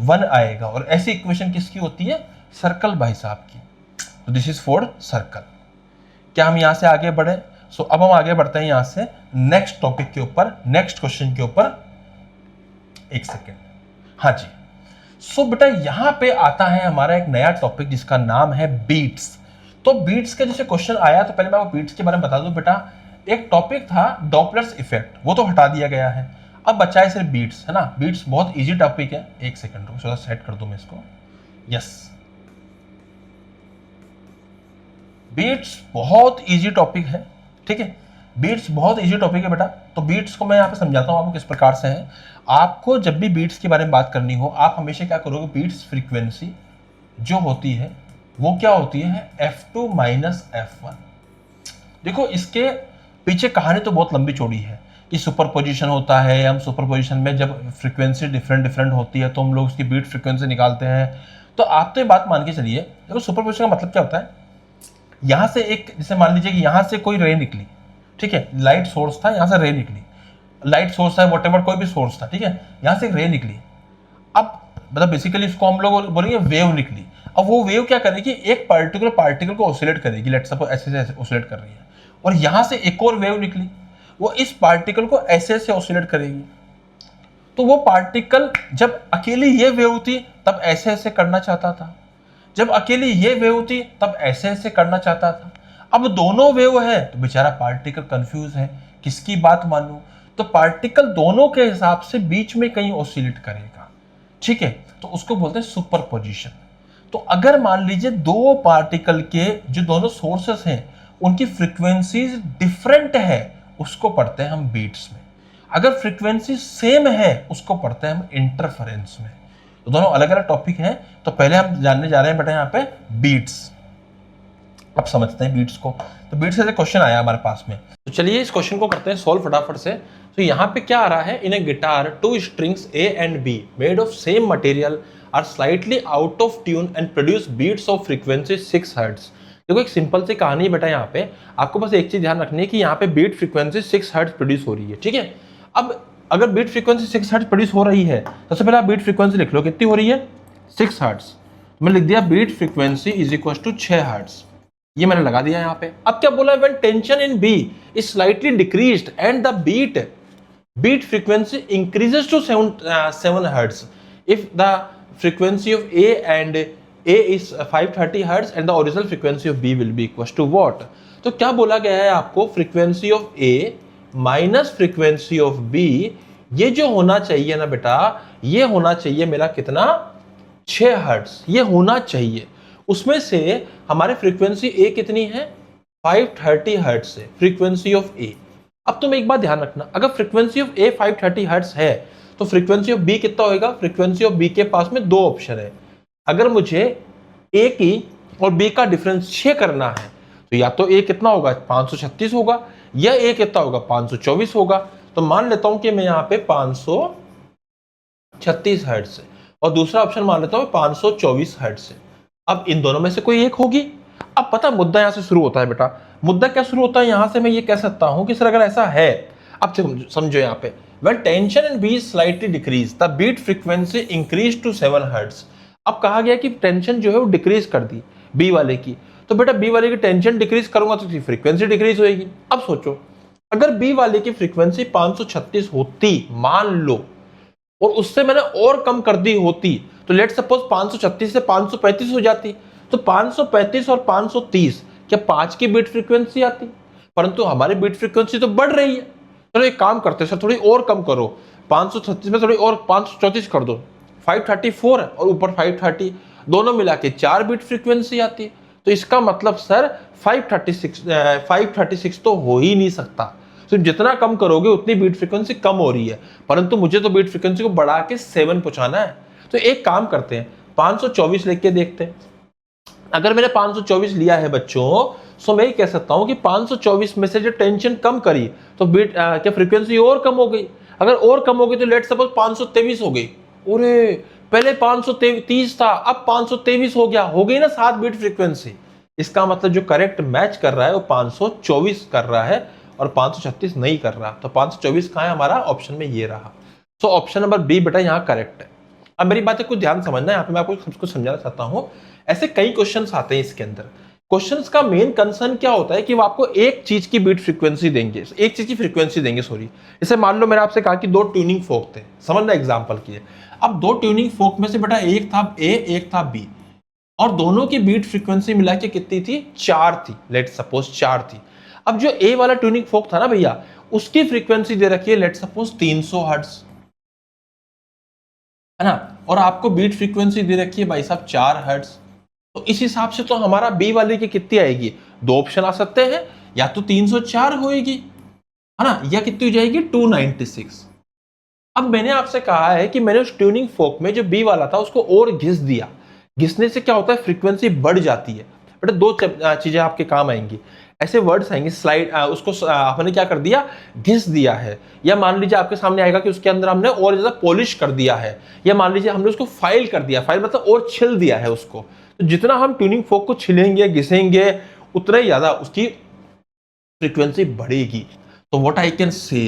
1 आएगा। और ऐसी इक्वेशन किसकी होती है, सर्कल भाई साहब की। तो दिस इज फॉर सर्कल। क्या हम यहां से आगे बढ़े, सो अब हम आगे बढ़ते हैं यहां से नेक्स्ट टॉपिक के ऊपर, नेक्स्ट क्वेश्चन के ऊपर। एक सेकेंड, हाँ जी। सो बेटा यहां पे आता है हमारा एक नया टॉपिक जिसका नाम है बीट्स। तो बीट्स के जैसे क्वेश्चन आया, तो पहले मैं आपको बीट्स के बारे में बता दूं बेटा। एक टॉपिक था डॉपलर्स इफेक्ट, वो तो हटा दिया गया है, अब बचा है सिर्फ बीट्स, है ना। बीट्स बहुत इजी टॉपिक है। एक सेकंड रुको, थोड़ा सेट कर दूं मैं इसको। यस, बीट्स बहुत इजी टॉपिक है, ठीक है। बीट्स बहुत इजी टॉपिक है बेटा। तो बीट्स को मैं यहाँ पे समझाता हूँ आपको किस प्रकार से है। आपको जब भी बीट्स के बारे में बात करनी हो, आप हमेशा क्या करोगे, बीट्स फ्रीक्वेंसी जो होती है वो क्या होती है, f2 माइनस f1। देखो इसके पीछे कहानी तो बहुत लंबी चौड़ी है। कि सुपरपोजिशन होता है, हम सुपरपोजिशन में जब फ्रीक्वेंसी डिफरेंट डिफरेंट होती है तो हम लोग उसकी बीट फ्रीक्वेंसी निकालते हैं। तो आप तो ये बात मान के चलिए, देखो सुपरपोजिशन का मतलब क्या होता है, यहाँ से एक, जैसे मान लीजिए कि यहाँ से कोई रे निकली, ठीक है, लाइट सोर्स था, यहाँ से रे निकली, लाइट सोर्स है व्हाटएवर, कोई भी सोर्स था, ठीक है, यहाँ से एक रे निकली। अब मतलब बेसिकली इसको हम लोग बोलेंगे वेव निकली। अब वो वेव क्या करेगी, एक पर्टिकुलर पार्टिकल को ऑसिलेट करेगी, लेट्स सपोज ऐसे ऐसे ऑसिलेट कर रही है, और यहाँ से एक और वेव निकली, वो इस पार्टिकल को ऐसे ऐसे ऑसिलेट करेगी। तो वो पार्टिकल जब अकेली ये वेव थी तब ऐसे ऐसे करना चाहता था, जब अकेली ये वेव थी तब ऐसे ऐसे करना चाहता था। अब दोनों वेव है तो बेचारा पार्टिकल कंफ्यूज है, किसकी बात मानूं। तो पार्टिकल दोनों के हिसाब से बीच में कहीं ऑसिलेट करेगा, ठीक है, तो उसको बोलते हैं सुपरपोजिशन। तो अगर मान लीजिए दो पार्टिकल के जो दोनों सोर्सेस हैं उनकी फ्रीक्वेंसीज डिफरेंट है, उसको पढ़ते हैं हम बीट्स में। अगर फ्रीक्वेंसी सेम है उसको पढ़ते हैं हम इंटरफेरेंस में। तो दोनों अलग अलग टॉपिक हैं। तो पहले हम जानने जा रहे हैं बेटा यहाँ पे बीट्स। अब समझते हैं बीट्स को। तो बीट्स से क्वेश्चन आया हमारे पास में, तो चलिए इस क्वेश्चन को करते हैं सॉल्व फटाफट से। तो यहाँ पे क्या आ रहा है, in a guitar two strings A and B made of same material are slightly out of tune and produce beats of frequency 6 hertz. देखो एक सिंपल सी कहानी है बेटा, यहाँ पे आपको बस एक चीज ध्यान रखनी है कि यहाँ पे बीट फ्रीक्वेंसी 6 हर्ट्ज प्रोड्यूस हो रही है, ठीक है। अब अगर बीट फ्रीक्वेंसी 6 हर्ट्ज प्रोड्यूस हो रही है, सबसे पहले आप बीट फ्रीक्वेंसी लिख लो, कितनी हो रही है, 6 हर्ट्ज। मैं लिख दिया beat frequency is equal to 6 hertz, ये मैंने लगा दिया यहाँ पे। अब क्या बोला, when tension in B is slightly decreased and the beat frequency increases to 7 hertz if the frequency of A and A is 530 Hz and the original frequency of B will be equals to what? तो क्या बोला गया है आपको, frequency of A minus frequency of B, ये जो होना चाहिए ना बेटा, ये होना चाहिए मेरा कितना, 6 हर्ट्ज, ये होना चाहिए। उसमें से हमारे फ्रीक्वेंसी A कितनी है, 530 हर्ट्ज से फ्रीक्वेंसी ऑफ A। अब तुम एक बात ध्यान रखना, अगर फ्रीक्वेंसी ऑफ A 530 हर्ट्ज है तो फ्रीक्वेंसी ऑफ B कितना होगा, फ्रीक्वेंसी ऑफ B के पास में दो ऑप्शन है। अगर मुझे A की और B का डिफरेंशिएट करना है तो या तो A कितना होगा, 536 होगा, या A कितना होगा, 524 होगा। तो मान लेता हूं कि मैं यहाँ पे 536 हर्ट्ज से, और दूसरा ऑप्शन मान लेता हूं 524 हर्ट्ज से। अब इन दोनों में से कोई एक होगी। अब पता मुद्दा यहां से शुरू होता है बेटा, मुद्दा क्या शुरू होता है, यहां से मैं ये कह सकता हूं कि सर अगर ऐसा है, अब समझो यहाँ पे, when tension in B is slightly decreased, the beat frequency increased to 7 hertz. अब कहा गया कि टेंशन जो है वो डिक्रीज कर दी बी वाले की, तो बेटा बी वाले की टेंशन डिक्रीज करूंगा तो फ्रीक्वेंसी डिक्रीज होगी। अब सोचो, अगर बी वाले की फ्रीक्वेंसी 536 होती मान लो, और उससे मैंने और कम कर दी होती, तो लेट सपोज 536 से 535 हो जाती, तो 535 और 530 क्या 5 की बीट फ्रीक्वेंसी आती, परंतु हमारी बीट फ्रीक्वेंसी तो बढ़ रही है। चलो एक काम करते हैं सर, थोड़ी और कम करो, 536 में थोड़ी और 534 कर दो, 534 है और ऊपर 530, दोनों मिला के 4 बीट फ्रीक्वेंसी आती है। तो इसका मतलब सर 536 तो हो ही नहीं सकता। तो जितना कम करोगे उतनी बीट फ्रीक्वेंसी कम हो रही है, परंतु मुझे तो बीट फ्रीक्वेंसी को बढ़ा के 7 पहुंचाना है। तो एक काम करते हैं, 524 लेके देखते हैं। अगर मैंने 524 लिया है बच्चों, तो मैं कह सकता हूं कि 524 में से जो टेंशन कम करी तो बीट क्या फ्रीक्वेंसी और कम हो गई। अगर और कम हो गई तो लेट सपोज 523 हो गई। अरे पहले 530 था, अब 523 हो गया, हो गई ना 7 बीट फ्रीक्वेंसी। इसका मतलब जो करेक्ट मैच कर रहा है वो 524 कर रहा है और 536 नहीं कर रहा। तो 524 कहाँ है हमारा, ऑप्शन में ये रहा। तो ऑप्शन नंबर बी बेटा यहाँ करेक्ट है। अब मेरी बातें कुछ ध्यान समझना है, यहाँ पे मैं आपको सबको समझाना चाहता हूँ। ऐसे कई क्वेश्चंस आते हैं इसके अंदर। क्वेश्चंस का मेन कंसर्न क्या होता है कि वो आपको एक चीज की बीट फ्रीक्वेंसी देंगे, एक चीज की फ्रीक्वेंसी देंगे, सॉरी। जैसे मान लो मैंने आपसे कहा कि 2 ट्यूनिंग फोक थे, समझना एग्जांपल की है। अब 2 ट्यूनिंग फोक में से बेटा एक था ए, एक था बी, और दोनों की बीट फ्रीक्वेंसी मिला के कितनी थी, 4 थी, लेट सपोज 4 थी। अब जो ए वाला ट्यूनिंग फोक था ना भैया, उसकी फ्रीक्वेंसी दे रखी है लेट सपोज 300 हर्ट्ज, है ना, और आपको बीट फ्रीक्वेंसी दे रखी है भाई साहब 4 हर्ट्ज। तो इस हिसाब से तो हमारा बी वाले की कितनी आएगी, 2 ऑप्शन आ सकते हैं, या तो 304 होएगी, है ना, या कितनी हो जाएगी 296। अब मैंने आपसे कहा है कि मैंने उस ट्यूनिंग फोक में जो बी वाला था उसको और घिस दिया। घिसने से क्या होता है, फ्रीक्वेंसी बढ़ जाती है। बेटा 2 चीजें आपके काम आएंगी। ऐसे वर्ड्स आएंगे स्लाइड, उसको आपने क्या कर दिया, घिस दिया है, या मान लीजिए आपके सामने आएगा कि उसके अंदर हमने और ज्यादा पॉलिश कर दिया है, या मान लीजिए हमने उसको फाइल कर दिया, फाइल मतलब और छिल दिया है उसको। तो जितना हम ट्यूनिंग फोक को छिलेंगे घिसेंगे उतना ही ज्यादा उसकी फ्रीक्वेंसी बढ़ेगी। तो व्हाट आई कैन से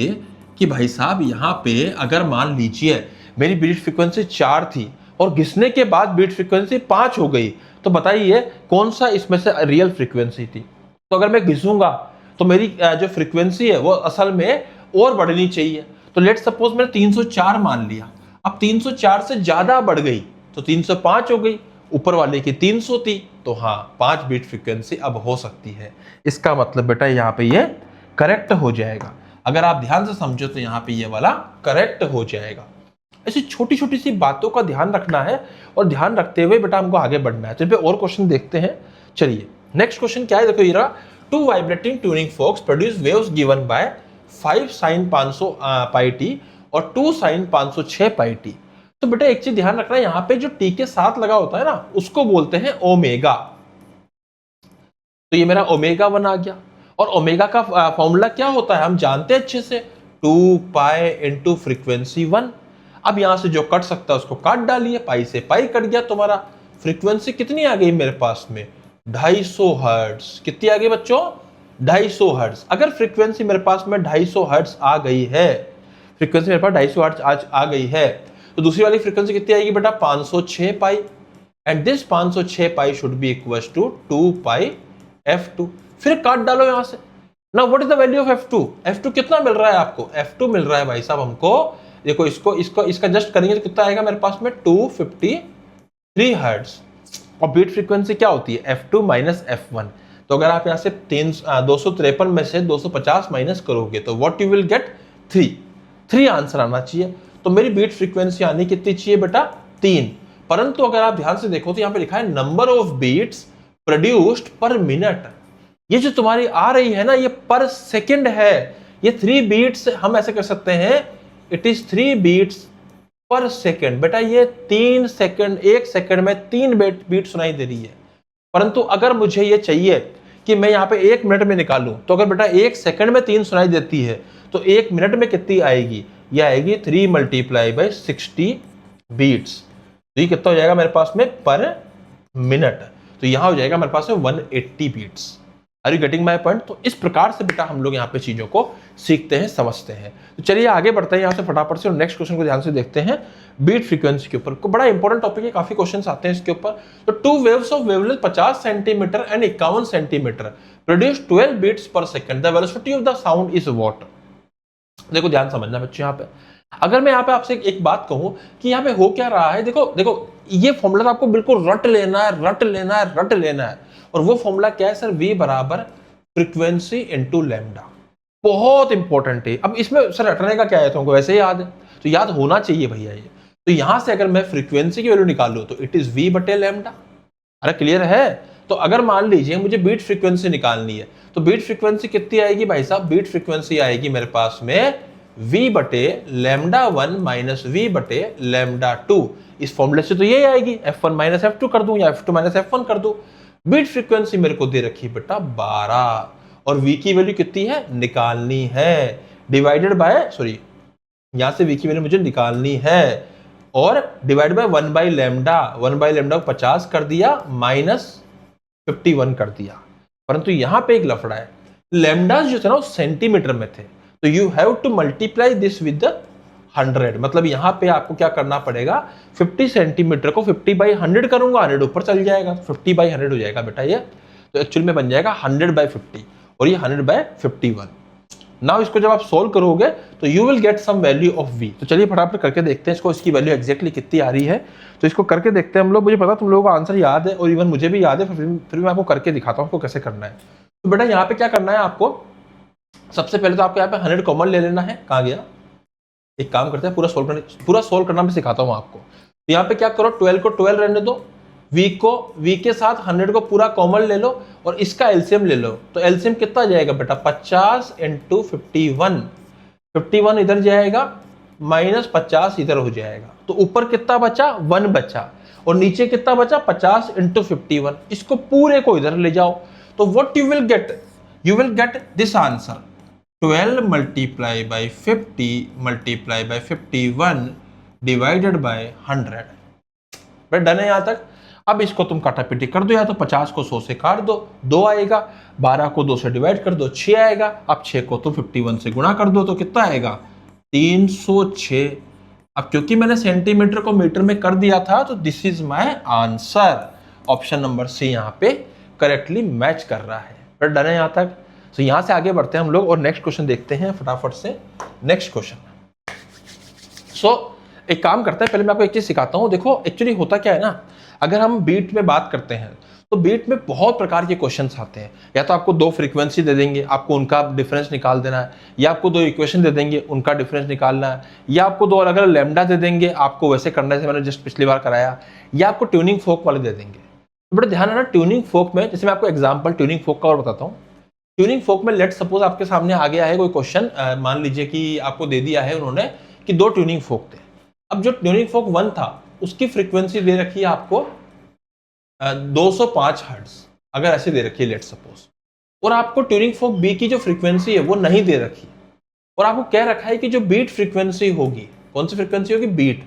कि भाई साहब यहाँ पे अगर मान लीजिए मेरी बीट फ्रीक्वेंसी 4 थी और घिसने के बाद बीट फ्रीक्वेंसी 5 हो गई, तो बताइए कौन सा इसमें से रियल फ्रीक्वेंसी थी। तो अगर मैं घिसूंगा तो मेरी जो फ्रीक्वेंसी है वो असल में और बढ़नी चाहिए। तो लेट सपोज मैंने 304 मान लिया, अब 304 से ज्यादा बढ़ गई तो 305 हो गई, ऊपर वाले की 300 थी, तो हाँ 5 बीट फ्रीक्वेंसी अब हो सकती है। इसका मतलब बेटा यहाँ पे ये करेक्ट हो जाएगा। अगर आप ध्यान से समझो तो यहाँ पे ये वाला करेक्ट हो जाएगा। ऐसी छोटी छोटी सी बातों का ध्यान रखना है और ध्यान रखते हुए बेटा हमको आगे बढ़ना है। तो पे और क्वेश्चन देखते हैं। चलिए नेक्स्ट क्वेश्चन क्या है, देखो ये रहा, 2 vibrating tuning forks produce waves given by 5 sin 500 pi t और 2 sin 506 पाई टी। तो बेटा एक चीज ध्यान रखना है, यहाँ पे जो टी के साथ लगा होता है ना उसको बोलते हैं ओमेगा। तो ये मेरा ओमेगा 1 आ गया, और ओमेगा का फॉर्मूला क्या होता है हम जानते हैं अच्छे से, 2 पाई इंटू फ्रीक्वेंसी 1। अब यहां से जो कट सकता है उसको काट डालिए, पाई से पाई कट गया, तुम्हारा फ्रीक्वेंसी कितनी आ गई मेरे पास में, 250 हर्ट्ज। कितनी आ गई बच्चों, 250 हर्ट्ज। अगर फ्रीक्वेंसी मेरे पास में 250 हर्ट्ज आ गई है, फ्रीक्वेंसी मेरे पास 250 हर्ट्ज आज आ गई है, तो दूसरी वाली फ्रीक्वेंसी कितनी आएगी बेटा, 506 pi, and this 506 pi should be equals to 2 pi f2। फिर काट डालो यहां से। Now what is the value of f2? f2 कितना मिल रहा है आपको, f2 मिल रहा है भाई साहब हमको, देखो इसका जस्ट करेंगे तो कितना आएगा मेरे पास में, 253 हर्ट्ज। और बीट फ्रीक्वेंसी क्या होती है, f2 माइनस f1। तो अगर आप यहां से 253 में से 250 माइनस करोगे तो what you will gate, 3 answer आना चाहिए। तो मेरी बीट फ्रीक्वेंसी आनी कितनी चाहिए बेटा, 3। परंतु अगर आप ध्यान से देखो तो यहां पे लिखा है number of beats produced per minute. ये जो तुम्हारी आ रही है ना ये पर सेकंड है, ये 3 बीट्स हम ऐसे कर सकते हैं, it is 3 beats per second. बेटा ये 3 सेकंड, 1 सेकंड में 3 बीट सुनाई दे रही है। परंतु अगर मुझे ये चाहिए कि मैं यहाँ पे 1 मिनट में निकालूं, तो अगर बेटा 1 सेकंड में 3 सुनाई देती है तो 1 मिनट में कितनी आएगी, ये आएगी 3 × 60 बीट्स। तो ये कितना हो जाएगा मेरे पास में पर मिनट, तो यहां हो जाएगा मेरे पास में 180 beats. Are you getting my point? तो इस प्रकार से बेटा हम लोग यहाँ पे चीजों को सीखते हैं, समझते हैं। तो चलिए आगे बढ़ते हैं यहाँ से फटाफट से और नेक्स्ट क्वेश्चन को ध्यान से देखते हैं। बीट फ्रीक्वेंसी के ऊपर बड़ा इंपॉर्टेंट टॉपिक है, काफी क्वेश्चंस आते हैं इसके ऊपर। तो 2 waves of wavelength 50 centimetre and 51 centimetre produce 12 beats per second, the velocity of the sound is what. देखो ध्यान समझना बच्चे, यहाँ पे अगर मैं यहाँ पे आपसे एक बात कहूं कि यहाँ पे हो क्या रहा है, देखो ये फॉर्मूला तो आपको बिल्कुल रट लेना है। और वो फॉर्मूला क्या है सर, V बराबर फ्रीक्वेंसी इंटू लैम्डा। बहुत इंपॉर्टेंट है। अब इसमें सर रटने का क्या है, तुमको वैसे ही याद है, तो याद होना चाहिए भैया ये। तो यहां से अगर मैं फ्रीक्वेंसी की वैल्यू निकालूं तो इट इज V बटे लैम्डा। अरे क्लियर है? तो अगर मान लीजिए मुझे बीट फ्रीक्वेंसी निकालनी है, तो बीट फ्रीक्वेंसी कितनी आएगी भाई साहब, बीट फ्रीक्वेंसी आएगी मेरे पास में V बटे लैम्डा 1 माइनस V बटे लैम्डा 2। इस फॉर्मूले से तो ये आएगी, F1 माइनस F2 कर दूं या F2 माइनस F1 कर दूं। बीट फ्रीक्वेंसी मेरे को दे रखी बेटा 12, और V की वैल्यू कितनी है निकालनी है, डिवाइडेड बाय यहां से V की वैल्यू मुझे निकालनी है, और डिवाइड बाय 1 बाई लैम्डा को 50 कर दिया माइनस 51 कर दिया। परंतु यहां पे एक लफड़ा है, लैम्डा जो थे ना वो सेंटीमीटर में थे, तो you have to multiply this with 100। मतलब यहां पे आपको क्या करना पड़ेगा, 50 सेंटीमीटर को 50/100 करूंगा, 100 ऊपर चल जाएगा, 50/100 हो जाएगा बेटा ये। तो एक्चुअली में बन जाएगा 100/50 और ये 100/51। नाउ इसको जब आप सोल्व करोगे तो you will get some value of V। तो चलिए फटाफट करके देखते हैं इसको, इसकी वैल्यू एग्जैक्टली कितनी आ रही है। तो इसको करके देखते हैं हम लोग। मुझे पता तुम लोगों का आंसर याद है और इवन मुझे भी याद है, फिर मैं आपको करके दिखाता हूँ आपको कैसे करना है। तो बेटा यहाँ पे क्या करना है आपको, सबसे पहले तो आपको यहाँ पे 100 कॉमन ले लेना है। कहाँ गया, एक काम करते हैं पूरा सोल्व करना मैं सिखाता हूँ आपको। तो यहाँ पे क्या करो, 12 को 12 रहने दो, V के साथ 100 को पूरा कॉमन ले लो और इसका एलसीएम ले लो। तो एलसीएम कितना जाएगा बेटा, 50 × 51। 51 इधर जाएगा माइनस 50 इधर हो जाएगा, तो ऊपर कितना बचा, 1 बचा, और नीचे कितना बचा, 50 × 51। इसको पूरे को इधर ले जाओ, तो what you will gate, you will get this answer 12 multiply by 50 multiply by 51 divided by 100। But done है यहां तक। अब इसको तुम काटापीटी कर दो, या तो 50 को 100 से काट दो, 2 आएगा, 12 को 2 से डिवाइड कर दो, 6 आएगा। अब 6 को तुम 51 से गुणा कर दो तो कितना आएगा 306। अब क्योंकि मैंने सेंटीमीटर को मीटर में कर दिया था तो this is my answer. Option number C यहाँ पे करेक्टली मैच कर रहा है। बट डन है यहां तक। तो यहां से आगे बढ़ते हैं हम लोग और नेक्स्ट क्वेश्चन देखते हैं फटाफट से। Next question. सो एक काम करता है, पहले मैं आपको एक चीज सिखाता हूं। देखो एक्चुअली होता क्या है ना, अगर हम बीट में बात करते हैं तो बीट में बहुत प्रकार के क्वेश्चंस आते हैं। या तो आपको 2 फ्रीक्वेंसी दे देंगे, आपको उनका डिफरेंस निकाल देना है, या आपको 2 इक्वेशन दे देंगे, उनका डिफरेंस निकालना है, या आपको 2 अलग अलग लैम्डा दे देंगे, आपको वैसे करने से मैंने जस्ट पिछली बार कराया, या आपको ट्यूनिंग फोक वाले दे देंगे। तो बड़ा ध्यान है ना, ट्यूनिंग फोक में जैसे मैं आपको एग्जाम्पल ट्यूनिंग फोक का और बताता हूँ। ट्यूनिंग फोक में लेट सपोज आपके सामने आ गया है कोई क्वेश्चन, मान लीजिए कि आपको दे दिया है उन्होंने कि 2 ट्यूनिंग फोक थे। अब जो ट्यूनिंग फोक 1 था उसकी फ्रीक्वेंसी दे रखी है आपको 205 हर्ट्ज, अगर ऐसे दे रखी है लेट सपोज, और आपको ट्यूनिंग फोक बी की जो फ्रीक्वेंसी है वो नहीं दे रखी, और आपको कह रखा है कि जो बीट फ्रीक्वेंसी होगी, कौन सी फ्रीक्वेंसी होगी, बीट,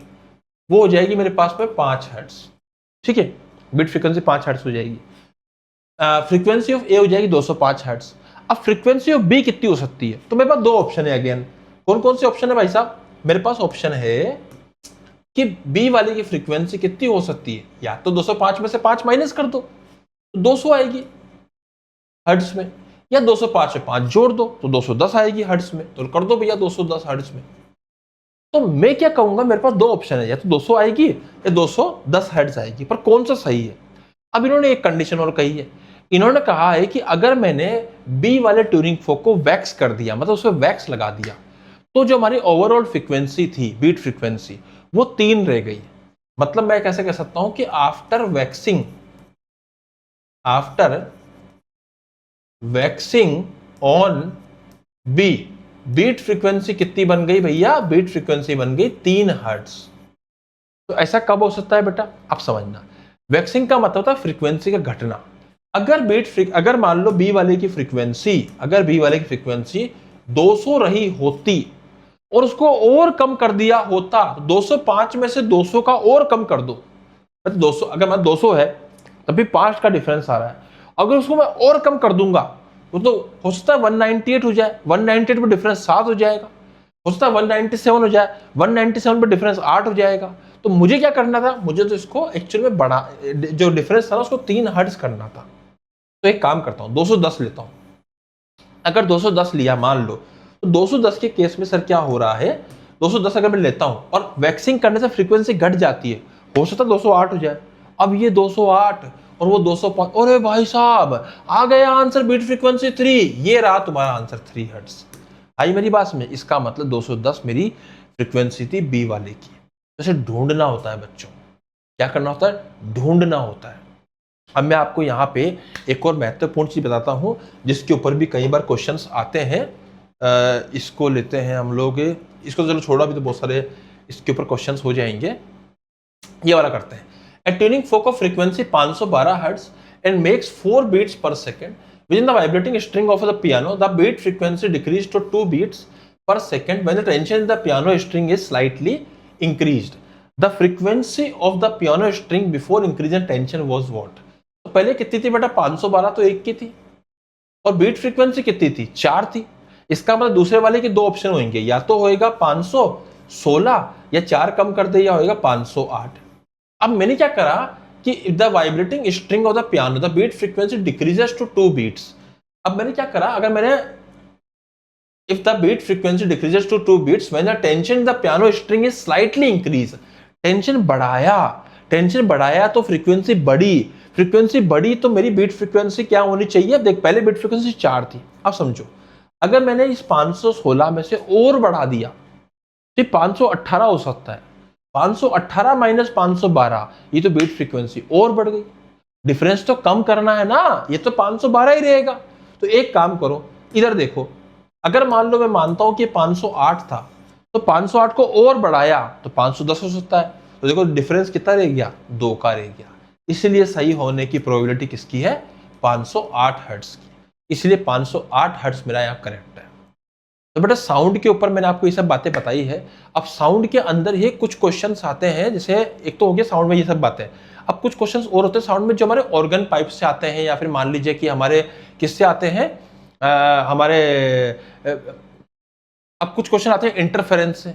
वो हो जाएगी मेरे पास में 5 हर्ट्ज। ठीक है, बीट फ्रीक्वेंसी 5 हर्ट्ज हो जाएगी। फ्रीक्वेंसी ऑफ ए हो जाएगी 205 हर्ट्ज। अब फ्रीक्वेंसी ऑफ बी कितनी हो सकती है, तो मेरे पास 2 ऑप्शन है। अगेन कौन कौन से ऑप्शन है भाई साहब, मेरे पास ऑप्शन है कि बी वाले की फ्रीक्वेंसी कितनी हो सकती है, या तो 205 में से 5 माइनस कर दो तो 200 आएगी हर्ट्ज में, या 205 में 5 जोड़ दो तो 210 आएगी हर्ट्ज में, तो कर दो भैया 210 हर्ट्ज में। तो मैं क्या कहूंगा, मेरे पास 2 ऑप्शन है, या तो 200 आएगी या 210 हर्ट्ज आएगी, पर कौन सा सही है। अब इन्होंने एक कंडीशन और कही है, इन्होंने कहा है कि अगर मैंने बी वाले ट्यूनिंग फोक को वैक्स कर दिया, मतलब उसमें वैक्स लगा दिया, तो जो हमारी ओवरऑल फ्रीक्वेंसी थी, बीट फ्रीक्वेंसी, वो 3 रह गई। मतलब मैं कैसे कह सकता हूं कि after waxing on B, beat frequency कितनी बन गई भैया, बीट फ्रीक्वेंसी बन गई 3 हर्ट्ज। तो ऐसा कब हो सकता है बेटा, आप समझना। वैक्सिंग का मतलब होता है फ्रीक्वेंसी का घटना। अगर मान लो बी वाले की फ्रीक्वेंसी, अगर बी वाले की फ्रीक्वेंसी 200 रही होती और उसको और कम कर दिया होता, 205 में से 200 का और कम कर दो, 200, अगर मैं 200 है तभी 5 का डिफरेंस आ रहा है, अगर उसको मैं और कम कर दूंगा तो हो सकता है 198 हो जाए, 198 पे डिफरेंस 7 हो जाएगा, हो सकता है 197 हो जाए, 197 पे डिफरेंस 8 हो जाएगा। तो मुझे क्या करना था, मुझे तो इसको एक्चुअल में बड़ा जो डिफरेंस था ना उसको 3 हर्ट्ज करना था। तो एक काम करता हूं, 210 लेता हूं। अगर 210 लिया मान लो, तो 210 के केस में सर क्या हो रहा है, 210 अगर मैं लेता हूं और वैक्सिंग करने से फ्रीक्वेंसी घट जाती है, हो सकता है 208 हो जाए। अब ये 208 और वो 205, अरे भाई साहब आ गया आंसर, बीट फ्रीक्वेंसी 3, ये रहा तुम्हारा आंसर 3 हर्ट्ज। आई मेरी बात में, इसका मतलब 210 मेरी फ्रीक्वेंसी थी बी वाले की। जैसे ढूंढना होता है बच्चों, क्या करना होता है, ढूंढना होता है। अब मैं आपको यहाँ पे एक और महत्वपूर्ण चीज बताता हूँ जिसके ऊपर भी कई बार क्वेश्चंस आते हैं। इसको लेते हैं हम लोग, इसको चलो छोड़ो, अभी तो बहुत सारे इसके ऊपर क्वेश्चंस हो जाएंगे। ये वाला करते हैं। A tuning fork of frequency 512 Hz and makes 4 beats per second. Within the vibrating string of the piano, the beat frequency decreased to 2 beats per second when the tension in the piano string is slightly increased. The frequency of the piano string before increasing tension was what? तो पहले कितनी थी बेटा, 512 तो 1 की थी, और beat frequency कितनी थी, 4 थी। इसका मतलब दूसरे वाले के 2 ऑप्शन होंगे, या तो होएगा 516 या 4 कम कर दे, या होएगा 508। अब मैंने क्या करा कि the vibrating string of the piano the beat frequency decreases to 2 beats. अब मैंने क्या करा, अगर मैंने if the beat frequency decreases to 2 beats when the tension in the piano string is slightly increase, tension बढ़ाया तो फ्रीक्वेंसी बढ़ी तो मेरी बीट फ्रीक्वेंसी क्या होनी चाहिए। देख पहले बीट फ्रीक्वेंसी 4 थी, अब समझो अगर मैंने इस 516 में से और बढ़ा दिया तो 518 हो सकता है। 518 माइनस 512, ये तो बीट फ्रीक्वेंसी और बढ़ गई। डिफरेंस तो कम करना है ना, ये तो 512 ही रहेगा। तो एक काम करो, इधर देखो, अगर मान लो मैं मानता हूं कि 508 था तो 508 को और बढ़ाया तो 510 हो सकता है। तो देखो डिफरेंस कितना रह गया, 2 का रह गया। इसलिए सही होने की प्रोबेबिलिटी किसकी है, 508 हर्ट्ज की। इसलिए 508 हर्ट्ज मेरा यहाँ करेक्ट है। तो बेटा साउंड के ऊपर मैंने आपको ये सब बातें बताई है। अब साउंड के अंदर ये कुछ क्वेश्चंस आते हैं, जैसे एक तो हो गया साउंड में ये सब बातें, अब कुछ क्वेश्चंस और होते हैं साउंड में जो हमारे ऑर्गन पाइप से आते हैं, या फिर मान लीजिए कि हमारे किससे आते हैं, हमारे अब कुछ क्वेश्चन आते हैं इंटरफेरेंस से,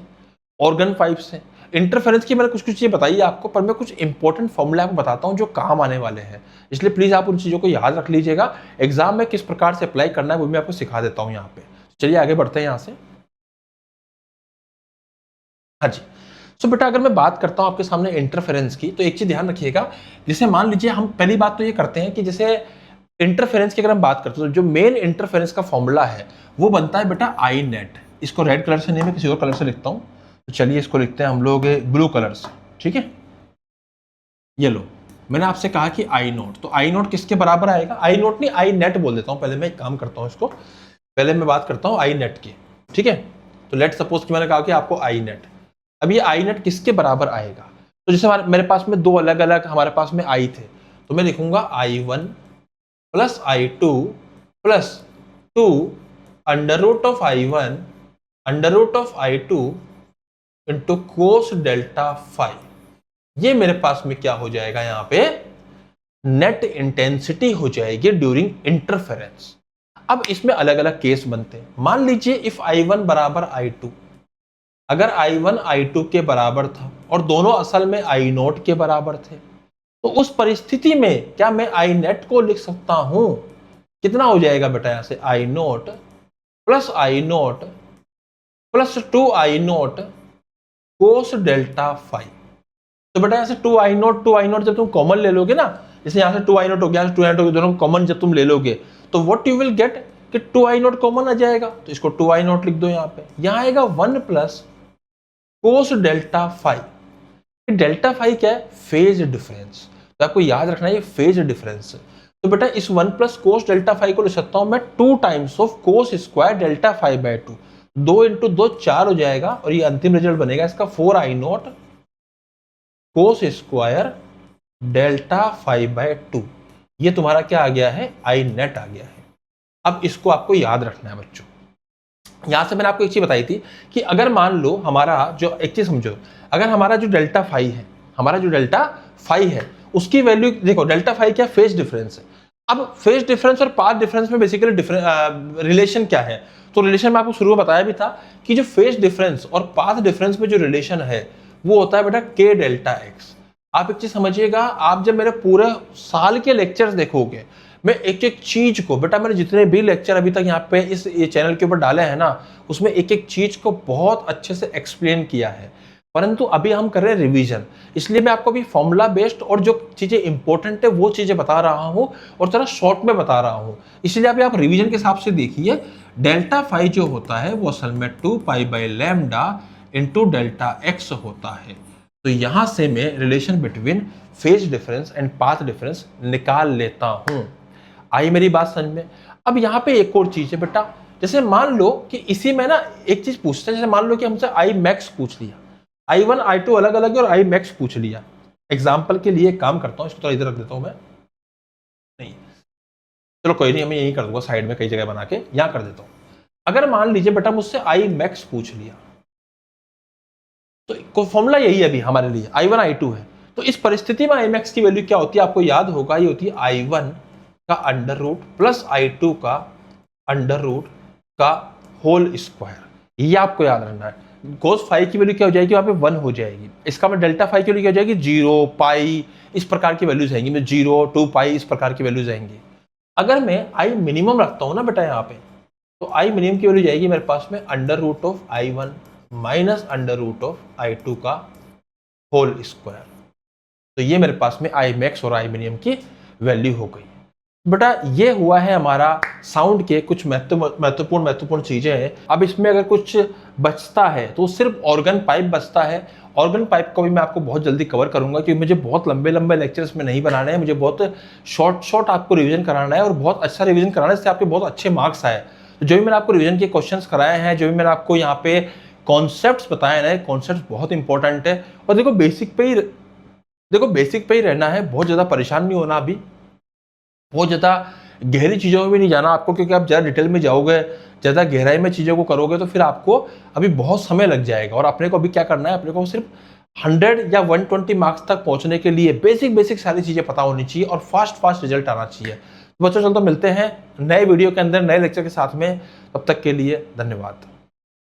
ऑर्गन पाइप से। इंटरफेरेंस की मैंने कुछ कुछ चीजें बताई है आपको, पर मैं कुछ इंपॉर्टेंट फॉर्मूला आपको बताता हूं जो काम आने वाले हैं, इसलिए प्लीज आप उन चीजों को याद रख लीजिएगा। एग्जाम में किस प्रकार से अप्लाई करना है वो मैं आपको सिखा देता हूं यहाँ पे। चलिए आगे बढ़ते हैं यहाँ से। हाँ जी, सो बेटा अगर मैं बात करता हूं आपके सामने इंटरफेरेंस की, तो एक चीज ध्यान रखिएगा, जैसे मान लीजिए हम पहली बात तो ये करते हैं कि जैसे इंटरफेरेंस की अगर हम बात करते हैं तो जो मेन इंटरफेरेंस का फॉर्मूला है वो बनता है बेटा आई नेट। इसको रेड कलर से नहीं, मैं किसी और कलर से लिखता हूं, तो चलिए इसको लिखते हैं हम लोग ब्लू कलर से, ठीक है। ये लो, मैंने आपसे कहा कि आई नोट, तो आई नोट किसके बराबर आएगा, आई नोट नहीं आई नेट बोल देता हूं, पहले मैं एक काम करता हूं, इसको पहले मैं बात करता हूं आई नेट की, ठीक है। तो लेट सपोज कि मैंने कहा कि आपको आई नेट, अब ये आई नेट किसके बराबर आएगा, तो जैसे मेरे पास में दो अलग अलग हमारे पास में आई थे, तो मैं लिखूंगा I1 प्लस I2 प्लस 2 under root of I1 under root of I2 into cos delta phi. ये मेरे पास में क्या हो जाएगा, यहाँ पे नेट इंटेंसिटी हो जाएगी ड्यूरिंग इंटरफेरेंस। अब इसमें अलग अलग केस बनते हैं, मान लीजिए इफ I1 बराबर I2, अगर I1 I2 के बराबर था और दोनों असल में I नोट के बराबर थे, तो उस परिस्थिति में क्या मैं आई नेट को लिख सकता हूं, कितना हो जाएगा बेटा, यहां से I naught plus I naught plus 2 naught cos delta phi. तो बेटा यहां से 2 नोट जब तुम कॉमन ले लोगे ना, जैसे यहां से 2 नोट हो गया, 2 नोट हो गया, दोनों कॉमन जब तुम ले लोगे तो व्हाट यू विल गेट कि 2 नोट कॉमन आ जाएगा, तो इसको 2 नोट लिख दो यहाँ पे, यहां आएगा 1 plus cos delta phi. Delta phi क्या है, फेज डिफरेंस, तो आपको याद रखना है ये फेज डिफरेंस। तो बेटा इस 1 प्लस कोस डेल्टा फाई को लिख सकता हूं मैं 2 times of cos square delta phi by 2, 2 into 2 4 हो जाएगा, और ये अंतिम रिजल्ट बनेगा इसका 4 naught cos square delta phi by 2। ये तुम्हारा क्या आ गया है, आई नेट आ गया है। अब इसको आपको याद रखना है बच्चों। यहां से मैंने आपको एक चीज बताई थी कि अगर मान लो हमारा जो, एक चीज समझो, अगर हमारा जो डेल्टा फाई है, हमारा जो डेल्टा फाई है उसकी वैल्यू देखो, डेल्टा फाई क्या, फेज डिफरेंस है। अब फेज डिफरेंस और पाथ डिफरेंस में बेसिकली रिलेशन क्या है, तो रिलेशन में आपको शुरू में बताया भी था कि जो फेज डिफरेंस और पाथ डिफरेंस में जो रिलेशन है वो होता है बेटा के डेल्टा एक्स। आप एक चीज समझिएगा, आप जब मेरे पूरे साल के लेक्चर्स देखोगे, मैं एक एक चीज को, बेटा मैंने जितने भी लेक्चर अभी तक यहाँ पे इस चैनल के ऊपर डाले हैं ना, उसमें एक एक चीज को बहुत अच्छे से एक्सप्लेन किया है, परंतु अभी हम कर रहे हैं रिवीजन, इसलिए मैं आपको अभी फॉर्मूला बेस्ड और जो चीजें इंपॉर्टेंट है वो चीजें बता रहा हूँ और थोड़ा शॉर्ट में बता रहा हूँ, इसलिए अभी आप रिवीजन के हिसाब से देखिए। डेल्टा फाई जो होता है वो असल में 2 pi by lambda into delta x होता है। तो यहां से मैं relation between phase difference and path difference निकाल लेता हूं। आई मेरी बात समझ में। अब यहाँ पे एक और चीज है बेटा, जैसे मान लो कि इसी में ना एक चीज पूछते हैं, जैसे मान लो कि हमसे आई मैक्स पूछ लिया, I1 I2 अलग अलग है और आई मैक्स पूछ लिया। एग्जाम्पल के लिए काम करता हूँ, इसको थोड़ा इधर रख देता हूँ मैं, नहीं चलो कोई नहीं, मैं यही कर दूंगा साइड में कई जगह बना के, यहां कर देता हूँ। अगर मान लीजिए बेटा मुझसे आई मैक्स पूछ लिया, तो फॉर्मूला यही है अभी हमारे लिए, I1 I2 है, तो इस परिस्थिति में आई मैक्स की वैल्यू क्या होती है आपको याद होगा, ये होती है I1 का अंडर रूट प्लस I2 का अंडर रूट का होल स्क्वायर। ये आपको याद रखना है। कोस फाई की वैल्यू क्या हो जाएगी, वहां पे 1 हो जाएगी, इसका मतलब डेल्टा फाई की वैल्यू क्या हो जाएगी, 0 पाई, इस प्रकार की वैल्यूज आएंगी, में 0 2 पाई इस प्रकार की वैल्यूज आएंगी। अगर मैं आई मिनिमम रखता हूं ना बेटा यहाँ पे, तो आई मिनिमम की वैल्यू जाएगी मेरे पास में under root of I1 minus under root of I2 का होल स्क्वायर। तो ये मेरे पास में आई मैक्स और आई मिनिमम की वैल्यू हो गई। बेटा ये हुआ है हमारा साउंड के कुछ महत्वपूर्ण चीजें हैं। अब इसमें अगर कुछ बचता है तो सिर्फ ऑर्गन पाइप बचता है। ऑर्गन पाइप को भी मैं आपको बहुत जल्दी कवर करूंगा, क्योंकि मुझे बहुत लंबे लेक्चर्स में नहीं बनाने हैं, मुझे बहुत शॉर्ट आपको रिवीजन कराना है और बहुत अच्छा रिवीजन कराना है, इससे आपके बहुत अच्छे मार्क्स आए। तो जो भी मैंने आपको रिवीजन के क्वेश्चंस कराए हैं, जो भी मैंने आपको यहाँ पे कॉन्सेप्ट्स बताए हैं, कॉन्सेप्ट्स बहुत इंपॉर्टेंट है। और देखो बेसिक पे ही रहना है, बहुत ज़्यादा परेशान नहीं होना, अभी बहुत ज़्यादा गहरी चीज़ों में भी नहीं जाना आपको, क्योंकि आप ज़्यादा डिटेल में जाओगे, ज़्यादा गहराई में चीज़ों को करोगे तो फिर आपको अभी बहुत समय लग जाएगा। और अपने को अभी क्या करना है, अपने को सिर्फ 100 या 120 मार्क्स तक पहुंचने के लिए बेसिक सारी चीज़ें पता होनी चाहिए और फास्ट रिजल्ट आना चाहिए। तो बच्चों चलो तो मिलते हैं नए वीडियो के अंदर, नए लेक्चर के साथ में। तब तक के लिए धन्यवाद।